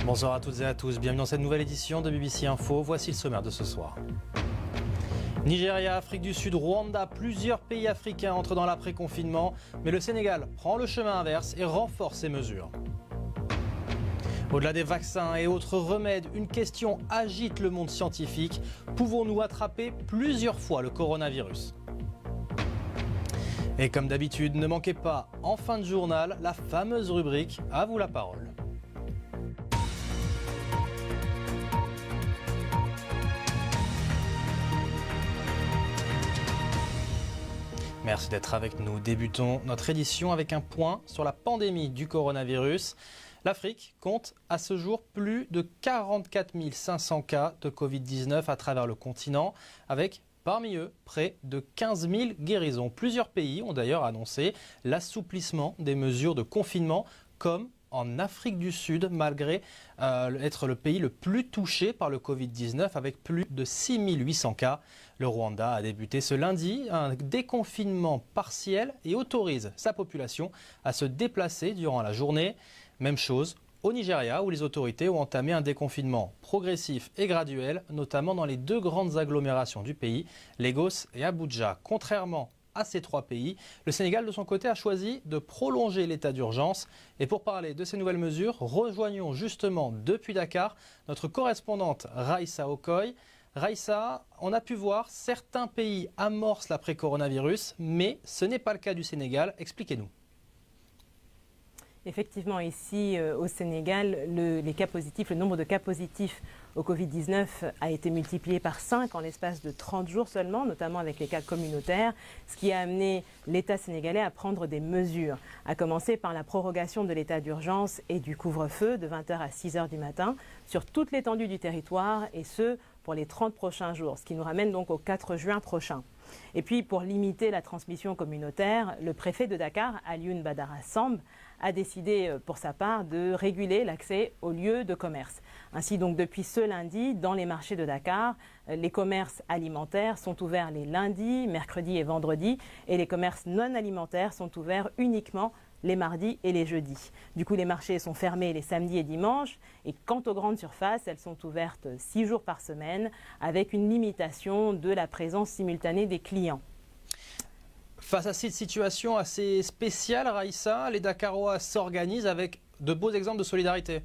Bonsoir à toutes et à tous, bienvenue dans cette nouvelle édition de BBC Info. Voici le sommaire de ce soir. Nigeria, Afrique du Sud, Rwanda, plusieurs pays africains entrent dans l'après-confinement, mais le Sénégal prend le chemin inverse et renforce ses mesures. Au-delà des vaccins et autres remèdes, une question agite le monde scientifique. Pouvons-nous attraper plusieurs fois le coronavirus ? Et comme d'habitude, ne manquez pas, en fin de journal, la fameuse rubrique « À vous la parole ». Merci d'être avec nous. Débutons notre édition avec un point sur la pandémie du coronavirus. L'Afrique compte à ce jour plus de 44 500 cas de Covid-19 à travers le continent, avec Parmi eux, près de 15 000 guérisons. Plusieurs pays ont d'ailleurs annoncé l'assouplissement des mesures de confinement, comme en Afrique du Sud, malgré être le pays le plus touché par le Covid-19 avec plus de 6 800 cas. Le Rwanda a débuté ce lundi un déconfinement partiel et autorise sa population à se déplacer durant la journée. Même chose au Nigeria, où les autorités ont entamé un déconfinement progressif et graduel, notamment dans les deux grandes agglomérations du pays, Lagos et Abuja. Contrairement à ces trois pays, le Sénégal, de son côté, a choisi de prolonger l'état d'urgence. Et pour parler de ces nouvelles mesures, rejoignons justement depuis Dakar notre correspondante Raïssa Okoye. Raïssa, on a pu voir certains pays amorcent l'après-coronavirus, mais ce n'est pas le cas du Sénégal. Expliquez-nous. Effectivement, ici au Sénégal, le nombre de cas positifs au Covid-19 a été multiplié par 5 en l'espace de 30 jours seulement, notamment avec les cas communautaires, ce qui a amené l'État sénégalais à prendre des mesures, à commencer par la prorogation de l'état d'urgence et du couvre-feu de 20h à 6h du matin sur toute l'étendue du territoire, et ce pour les 30 prochains jours, ce qui nous ramène donc au 4 juin prochain. Et puis, pour limiter la transmission communautaire, le préfet de Dakar, Alioune Badara Samb, a décidé pour sa part de réguler l'accès aux lieux de commerce. Ainsi, donc, depuis ce lundi, dans les marchés de Dakar, les commerces alimentaires sont ouverts les lundis, mercredis et vendredis, et les commerces non alimentaires sont ouverts uniquement les mardis et les jeudis. Du coup, les marchés sont fermés les samedis et dimanches. Et quant aux grandes surfaces, elles sont ouvertes 6 jours par semaine, avec une limitation de la présence simultanée des clients. Face à cette situation assez spéciale, Raïssa, les Dakarois s'organisent avec de beaux exemples de solidarité.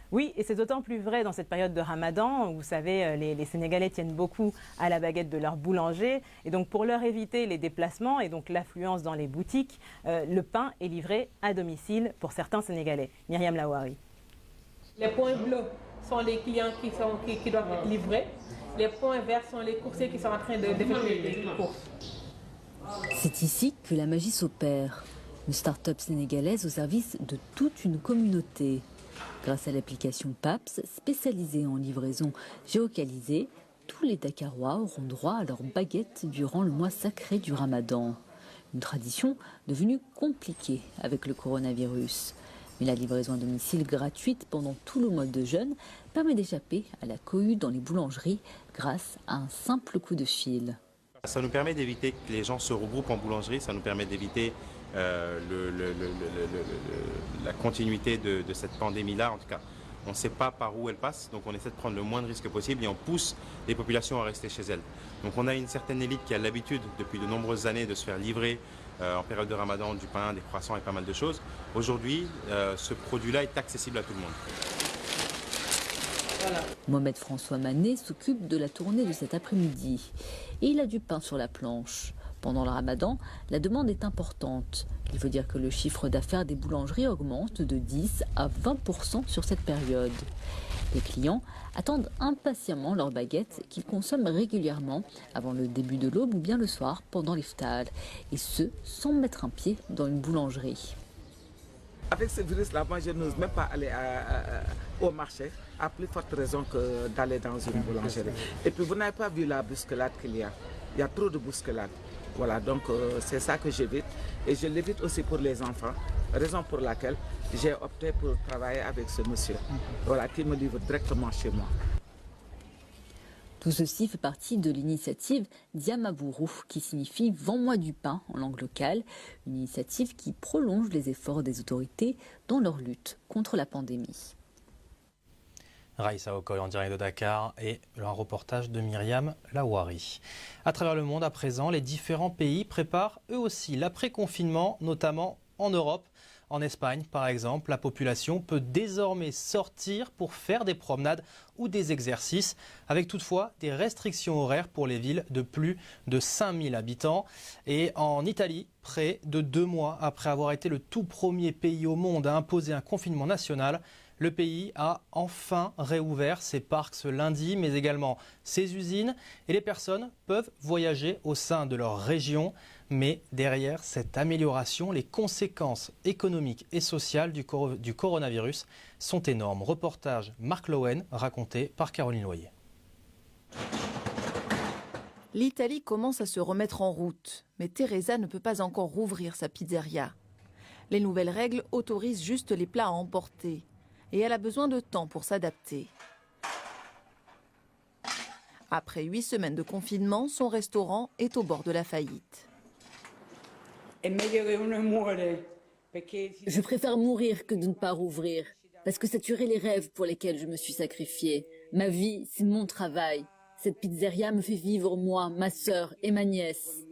Oui, et c'est d'autant plus vrai dans cette période de Ramadan. Vous savez, les Sénégalais tiennent beaucoup à la baguette de leur boulanger. Et donc, pour leur éviter les déplacements et donc l'affluence dans les boutiques, le pain est livré à domicile pour certains Sénégalais. Myriam Lawari. Les points bleus sont les clients qui doivent être livrés. Les points verts sont les coursiers qui sont en train d'effectuer des courses. C'est ici que la magie s'opère. Une start-up sénégalaise au service de toute une communauté. Grâce à l'application PAPS, spécialisée en livraison géolocalisée, tous les Dakarois auront droit à leur baguette durant le mois sacré du Ramadan. Une tradition devenue compliquée avec le coronavirus. Mais la livraison à domicile gratuite pendant tout le mois de jeûne permet d'échapper à la cohue dans les boulangeries grâce à un simple coup de fil. Ça nous permet d'éviter que les gens se regroupent en boulangerie, ça nous permet d'éviter la continuité de cette pandémie-là. En tout cas, on ne sait pas par où elle passe, donc on essaie de prendre le moins de risques possible et on pousse les populations à rester chez elles. Donc on a une certaine élite qui a l'habitude depuis de nombreuses années de se faire livrer en période de Ramadan du pain, des croissants et pas mal de choses. Aujourd'hui, ce produit-là est accessible à tout le monde. Voilà. Mohamed François Manet s'occupe de la tournée de cet après-midi et il a du pain sur la planche. Pendant le Ramadan, la demande est importante. Il faut dire que le chiffre d'affaires des boulangeries augmente de 10 à 20% sur cette période. Les clients attendent impatiemment leurs baguettes qu'ils consomment régulièrement avant le début de l'aube ou bien le soir pendant l'iftar. Et ce, sans mettre un pied dans une boulangerie. Avec ce virus-là, moi je n'ose même pas aller au marché, à plus forte raison que d'aller dans une boulangerie. Et puis vous n'avez pas vu la bousculade qu'il y a. Il y a trop de bousculade. Voilà, donc c'est ça que j'évite. Et je l'évite aussi pour les enfants, raison pour laquelle j'ai opté pour travailler avec ce monsieur, voilà, qui me livre directement chez moi. Tout ceci fait partie de l'initiative Diamabourou, qui signifie « Vends-moi du pain » en langue locale, une initiative qui prolonge les efforts des autorités dans leur lutte contre la pandémie. Raïssa Okoye en direct de Dakar et un reportage de Myriam Lawari. À travers le monde, à présent, les différents pays préparent eux aussi l'après-confinement, notamment en Europe. En Espagne, par exemple, la population peut désormais sortir pour faire des promenades ou des exercices, avec toutefois des restrictions horaires pour les villes de plus de 5000 habitants. Et en Italie, près de 2 mois après avoir été le tout premier pays au monde à imposer un confinement national, le pays a enfin réouvert ses parcs ce lundi, mais également ses usines, et les personnes peuvent voyager au sein de leur région. Mais derrière cette amélioration, les conséquences économiques et sociales du coronavirus sont énormes. Reportage Marc Lowen, raconté par Caroline Loyer. L'Italie commence à se remettre en route, mais Teresa ne peut pas encore rouvrir sa pizzeria. Les nouvelles règles autorisent juste les plats à emporter et elle a besoin de temps pour s'adapter. Après 8 semaines de confinement, son restaurant est au bord de la faillite. Je préfère mourir que de ne pas rouvrir, parce que ça tuerait les rêves pour lesquels je me suis sacrifiée. Ma vie, c'est mon travail. Cette pizzeria me fait vivre moi, ma sœur et ma nièce.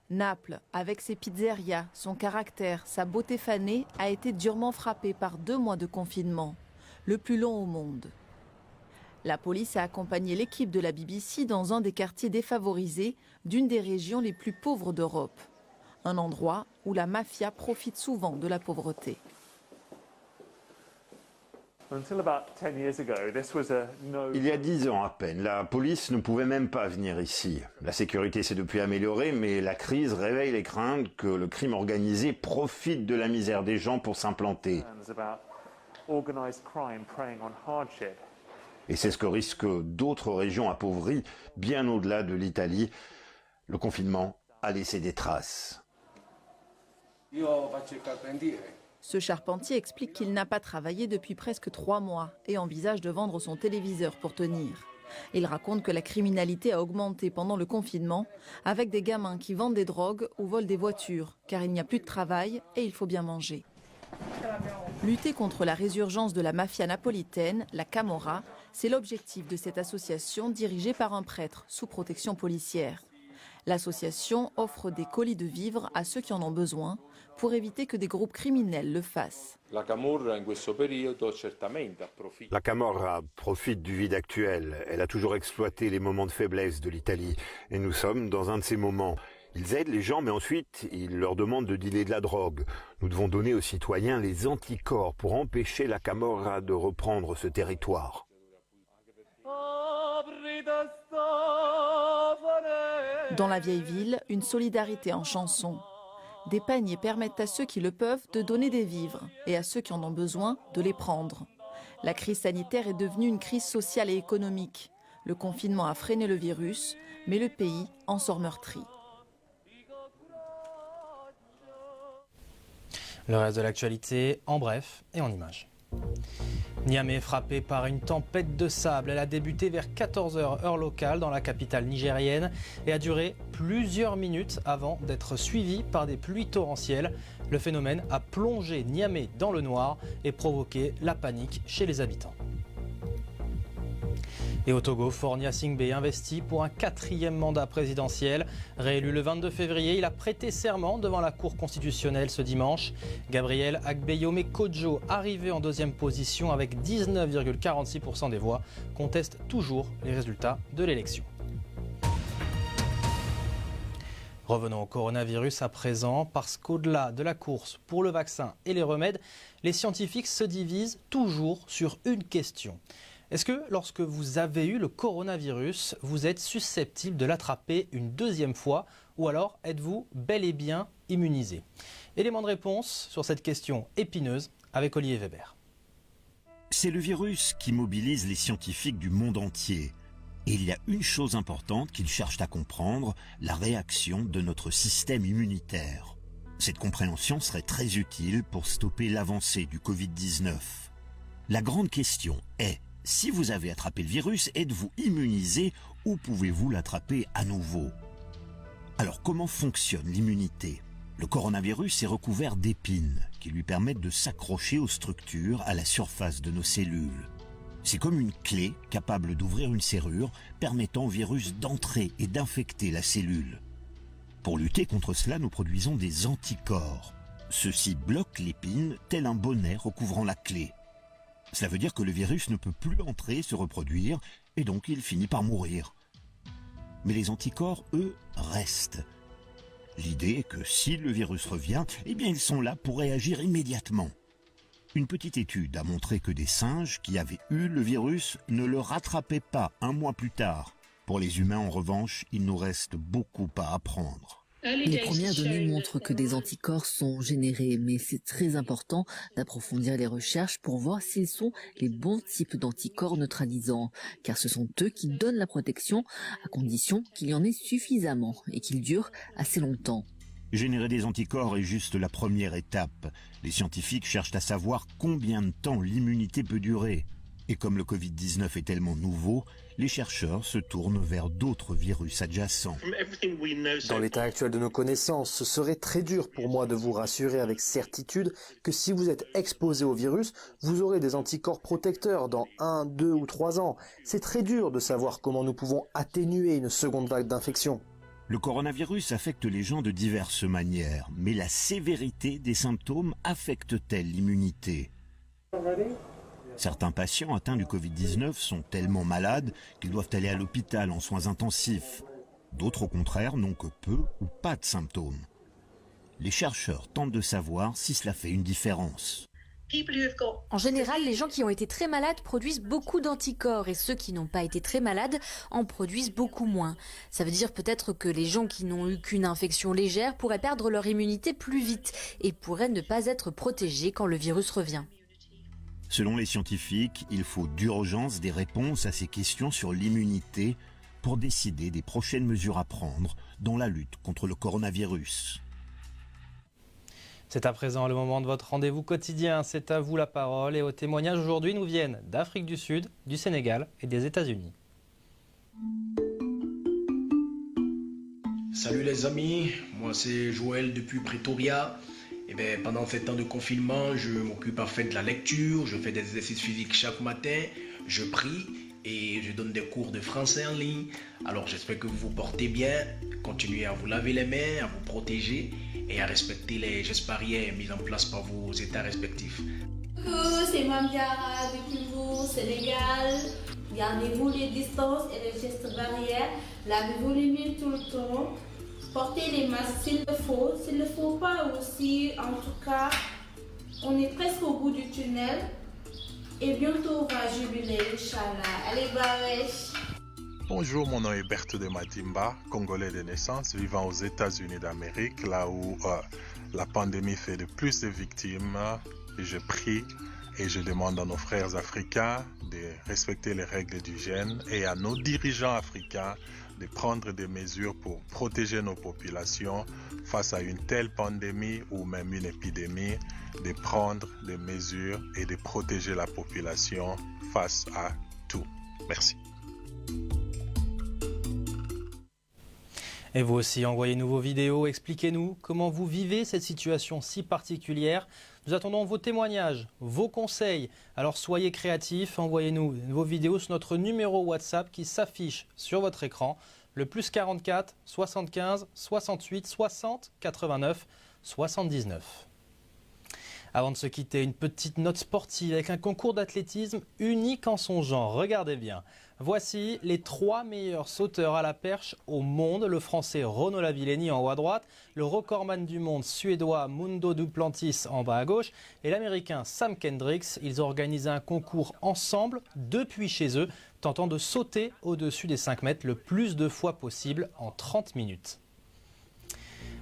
Naples, avec ses pizzerias, son caractère, sa beauté fanée, a été durement frappée par 2 mois de confinement, le plus long au monde. La police a accompagné l'équipe de la BBC dans un des quartiers défavorisés d'une des régions les plus pauvres d'Europe. Un endroit où la mafia profite souvent de la pauvreté. Il y a 10 ans à peine, la police ne pouvait même pas venir ici. La sécurité s'est depuis améliorée, mais la crise réveille les craintes que le crime organisé profite de la misère des gens pour s'implanter. Et c'est ce que risquent d'autres régions appauvries, bien au-delà de l'Italie. Le confinement a laissé des traces. Ce charpentier explique qu'il n'a pas travaillé depuis presque 3 mois et envisage de vendre son téléviseur pour tenir. Il raconte que la criminalité a augmenté pendant le confinement avec des gamins qui vendent des drogues ou volent des voitures car il n'y a plus de travail et il faut bien manger. Lutter contre la résurgence de la mafia napolitaine, la Camorra, c'est l'objectif de cette association dirigée par un prêtre sous protection policière. L'association offre des colis de vivres à ceux qui en ont besoin pour éviter que des groupes criminels le fassent. La Camorra profite du vide actuel. Elle a toujours exploité les moments de faiblesse de l'Italie. Et nous sommes dans un de ces moments. Ils aident les gens, mais ensuite, ils leur demandent de dealer de la drogue. Nous devons donner aux citoyens les anticorps pour empêcher la Camorra de reprendre ce territoire. Dans la vieille ville, une solidarité en chanson. Des paniers permettent à ceux qui le peuvent de donner des vivres et à ceux qui en ont besoin de les prendre. La crise sanitaire est devenue une crise sociale et économique. Le confinement a freiné le virus, mais le pays en sort meurtri. Le reste de l'actualité en bref et en images. Niamey est frappée par une tempête de sable. Elle a débuté vers 14h heure locale dans la capitale nigérienne et a duré plusieurs minutes avant d'être suivie par des pluies torrentielles. Le phénomène a plongé Niamey dans le noir et provoqué la panique chez les habitants. Et au Togo, Faure Gnassingbé est investi pour un 4e mandat présidentiel. Réélu le 22 février, il a prêté serment devant la Cour constitutionnelle ce dimanche. Gabriel Agbeyome Kodjo, arrivé en 2e position avec 19,46% des voix, conteste toujours les résultats de l'élection. Revenons au coronavirus à présent, parce qu'au-delà de la course pour le vaccin et les remèdes, les scientifiques se divisent toujours sur une question. Est-ce que lorsque vous avez eu le coronavirus, vous êtes susceptible de l'attraper une 2e fois ou alors êtes-vous bel et bien immunisé? Élément de réponse sur cette question épineuse avec Olivier Weber. C'est le virus qui mobilise les scientifiques du monde entier. Et il y a une chose importante qu'ils cherchent à comprendre, la réaction de notre système immunitaire. Cette compréhension serait très utile pour stopper l'avancée du Covid-19. La grande question est: si vous avez attrapé le virus, êtes-vous immunisé ou pouvez-vous l'attraper à nouveau? Alors comment fonctionne l'immunité? Le coronavirus est recouvert d'épines qui lui permettent de s'accrocher aux structures à la surface de nos cellules. C'est comme une clé capable d'ouvrir une serrure permettant au virus d'entrer et d'infecter la cellule. Pour lutter contre cela, nous produisons des anticorps. Ceux-ci bloquent l'épine tel un bonnet recouvrant la clé. Cela veut dire que le virus ne peut plus entrer, se reproduire, et donc il finit par mourir. Mais les anticorps, eux, restent. L'idée est que si le virus revient, eh bien ils sont là pour réagir immédiatement. Une petite étude a montré que des singes qui avaient eu le virus ne le rattrapaient pas un mois plus tard. Pour les humains, en revanche, il nous reste beaucoup à apprendre. Les premières données montrent que des anticorps sont générés, mais c'est très important d'approfondir les recherches pour voir s'ils sont les bons types d'anticorps neutralisants, car ce sont eux qui donnent la protection à condition qu'il y en ait suffisamment et qu'ils durent assez longtemps. Générer des anticorps est juste la première étape. Les scientifiques cherchent à savoir combien de temps l'immunité peut durer. Et comme le Covid-19 est tellement nouveau, les chercheurs se tournent vers d'autres virus adjacents. Dans l'état actuel de nos connaissances, ce serait très dur pour moi de vous rassurer avec certitude que si vous êtes exposé au virus, vous aurez des anticorps protecteurs dans 1, 2 ou 3 ans. C'est très dur de savoir comment nous pouvons atténuer une seconde vague d'infection. Le coronavirus affecte les gens de diverses manières, mais la sévérité des symptômes affecte-t-elle l'immunité ? Certains patients atteints du Covid-19 sont tellement malades qu'ils doivent aller à l'hôpital en soins intensifs. D'autres, au contraire, n'ont que peu ou pas de symptômes. Les chercheurs tentent de savoir si cela fait une différence. En général, les gens qui ont été très malades produisent beaucoup d'anticorps et ceux qui n'ont pas été très malades en produisent beaucoup moins. Ça veut dire peut-être que les gens qui n'ont eu qu'une infection légère pourraient perdre leur immunité plus vite et pourraient ne pas être protégés quand le virus revient. Selon les scientifiques, il faut d'urgence des réponses à ces questions sur l'immunité pour décider des prochaines mesures à prendre dans la lutte contre le coronavirus. C'est à présent le moment de votre rendez-vous quotidien. C'est à vous la parole et aux témoignages aujourd'hui nous viennent d'Afrique du Sud, du Sénégal et des États-Unis. Salut les amis, moi c'est Joël depuis Pretoria. Pendant ces temps de confinement, je m'occupe à faire de la lecture, je fais des exercices physiques chaque matin, je prie et je donne des cours de français en ligne. Alors j'espère que vous vous portez bien, continuez à vous laver les mains, à vous protéger et à respecter les gestes barrières mis en place par vos États respectifs. Coucou, c'est Mamdiara depuis vous, Sénégal. Gardez-vous les distances et les gestes barrières, lavez-vous les mains tout le temps. Portez les masques s'il le faut pas aussi, en tout cas, on est presque au bout du tunnel et bientôt on va jubiler, Inch'Allah. Allez, Bawesh. Bonjour, mon nom est Berthe de Matimba, Congolais de naissance, vivant aux États-Unis d'Amérique, là où la pandémie fait de plus de victimes. Et je prie et je demande à nos frères africains de respecter les règles d'hygiène et à nos dirigeants africains de prendre des mesures pour protéger nos populations face à une telle pandémie ou même une épidémie, de prendre des mesures et de protéger la population face à tout. Merci. Et vous aussi, envoyez-nous vos vidéos, expliquez-nous comment vous vivez cette situation si particulière. Nous attendons vos témoignages, vos conseils. Alors soyez créatifs, envoyez-nous vos vidéos sur notre numéro WhatsApp qui s'affiche sur votre écran. Le +44 75 68 60 89 79. Avant de se quitter, une petite note sportive avec un concours d'athlétisme unique en son genre. Regardez bien. Voici les 3 meilleurs sauteurs à la perche au monde. Le français Renaud Lavillenie en haut à droite, le recordman du monde suédois Mundo Duplantis en bas à gauche et l'américain Sam Kendricks. Ils ont organisé un concours ensemble depuis chez eux, tentant de sauter au-dessus des 5 mètres le plus de fois possible en 30 minutes.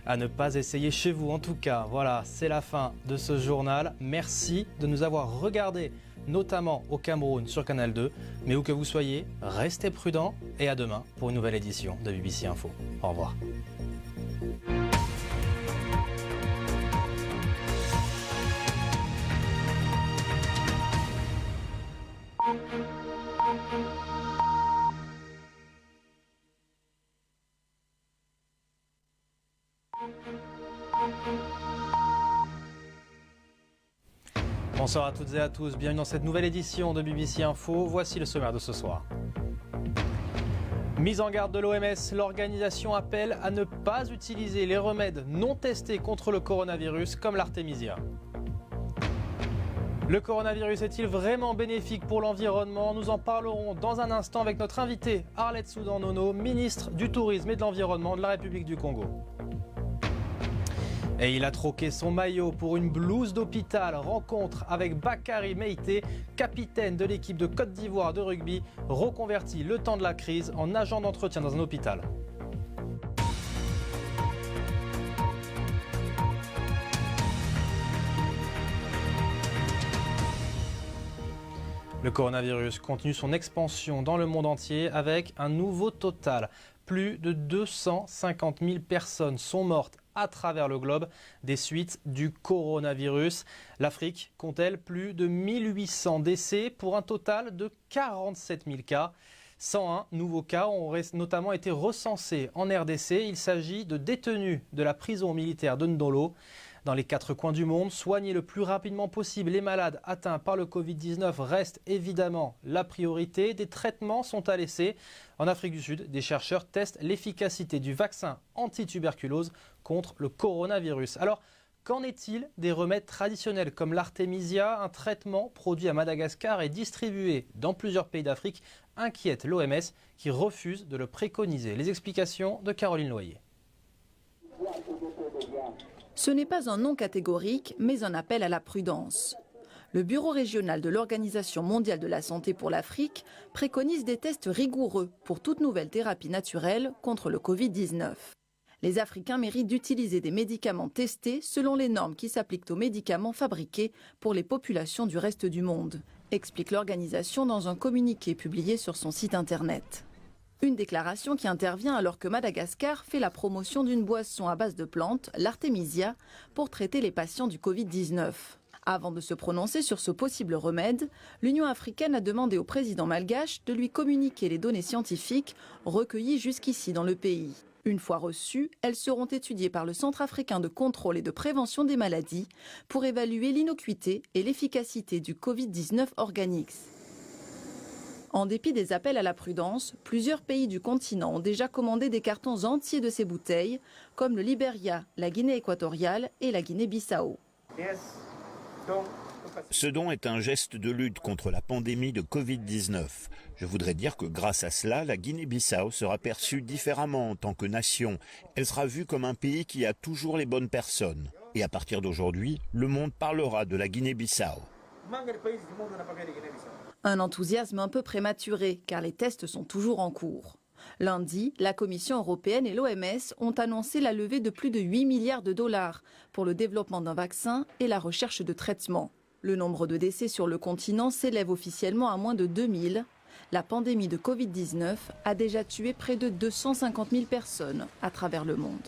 À ne pas essayer chez vous en tout cas. Voilà, c'est la fin de ce journal. Merci de nous avoir regardés, notamment au Cameroun sur Canal 2. Mais où que vous soyez, restez prudents et à demain pour une nouvelle édition de BBC Info. Au revoir. Bonsoir à toutes et à tous, bienvenue dans cette nouvelle édition de BBC Info. Voici le sommaire de ce soir. Mise en garde de l'OMS, l'organisation appelle à ne pas utiliser les remèdes non testés contre le coronavirus comme l'artémisia. Le coronavirus est-il vraiment bénéfique pour l'environnement? Nous en parlerons dans un instant avec notre invité Arlette Soudan-Nono, ministre du Tourisme et de l'Environnement de la République du Congo. Et il a troqué son maillot pour une blouse d'hôpital. Rencontre avec Bakary Meïté, capitaine de l'équipe de Côte d'Ivoire de rugby, reconverti le temps de la crise en agent d'entretien dans un hôpital. Le coronavirus continue son expansion dans le monde entier avec un nouveau total. Plus de 250 000 personnes sont mortes à travers le globe des suites du coronavirus. L'Afrique compte-t-elle plus de 1800 décès pour un total de 47 000 cas. 101 nouveaux cas ont notamment été recensés en RDC. Il s'agit de détenus de la prison militaire de Ndolo. Dans les 4 coins du monde, soigner le plus rapidement possible les malades atteints par le Covid-19 reste évidemment la priorité. Des traitements sont à l'essai. En Afrique du Sud, des chercheurs testent l'efficacité du vaccin anti-tuberculose contre le coronavirus. Alors, qu'en est-il des remèdes traditionnels comme l'artémisia? Un traitement produit à Madagascar et distribué dans plusieurs pays d'Afrique inquiète l'OMS qui refuse de le préconiser. Les explications de Caroline Loyer. Ce n'est pas un non catégorique, mais un appel à la prudence. Le Bureau régional de l'Organisation mondiale de la santé pour l'Afrique préconise des tests rigoureux pour toute nouvelle thérapie naturelle contre le Covid-19. Les Africains méritent d'utiliser des médicaments testés selon les normes qui s'appliquent aux médicaments fabriqués pour les populations du reste du monde, explique l'organisation dans un communiqué publié sur son site internet. Une déclaration qui intervient alors que Madagascar fait la promotion d'une boisson à base de plantes, l'artémisia, pour traiter les patients du Covid-19. Avant de se prononcer sur ce possible remède, l'Union africaine a demandé au président malgache de lui communiquer les données scientifiques recueillies jusqu'ici dans le pays. Une fois reçues, elles seront étudiées par le Centre africain de contrôle et de prévention des maladies pour évaluer l'innocuité et l'efficacité du Covid-19 Organix. En dépit des appels à la prudence, plusieurs pays du continent ont déjà commandé des cartons entiers de ces bouteilles, comme le Libéria, la Guinée équatoriale et la Guinée-Bissau. Ce don est un geste de lutte contre la pandémie de Covid-19. Je voudrais dire que grâce à cela, la Guinée-Bissau sera perçue différemment en tant que nation. Elle sera vue comme un pays qui a toujours les bonnes personnes. Et à partir d'aujourd'hui, le monde parlera de la Guinée-Bissau. Un enthousiasme un peu prématuré, car les tests sont toujours en cours. Lundi, la Commission européenne et l'OMS ont annoncé la levée de plus de 8 milliards de dollars pour le développement d'un vaccin et la recherche de traitements. Le nombre de décès sur le continent s'élève officiellement à moins de 2000. La pandémie de Covid-19 a déjà tué près de 250 000 personnes à travers le monde.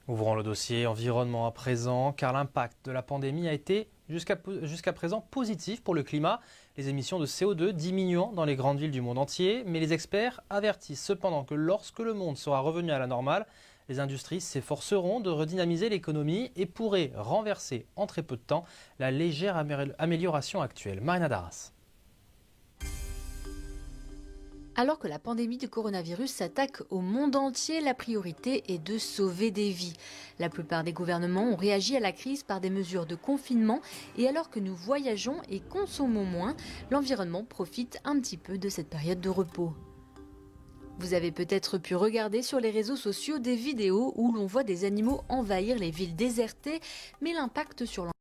Ouvrons le dossier environnement à présent, car l'impact de la pandémie a été jusqu'à présent positif pour le climat. Les émissions de CO2 diminuant dans les grandes villes du monde entier, mais les experts avertissent cependant que lorsque le monde sera revenu à la normale, les industries s'efforceront de redynamiser l'économie et pourraient renverser en très peu de temps la légère amélioration actuelle. Marina Darras. Alors que la pandémie du coronavirus s'attaque au monde entier, la priorité est de sauver des vies. La plupart des gouvernements ont réagi à la crise par des mesures de confinement et alors que nous voyageons et consommons moins, l'environnement profite un petit peu de cette période de repos. Vous avez peut-être pu regarder sur les réseaux sociaux des vidéos où l'on voit des animaux envahir les villes désertées, mais l'impact sur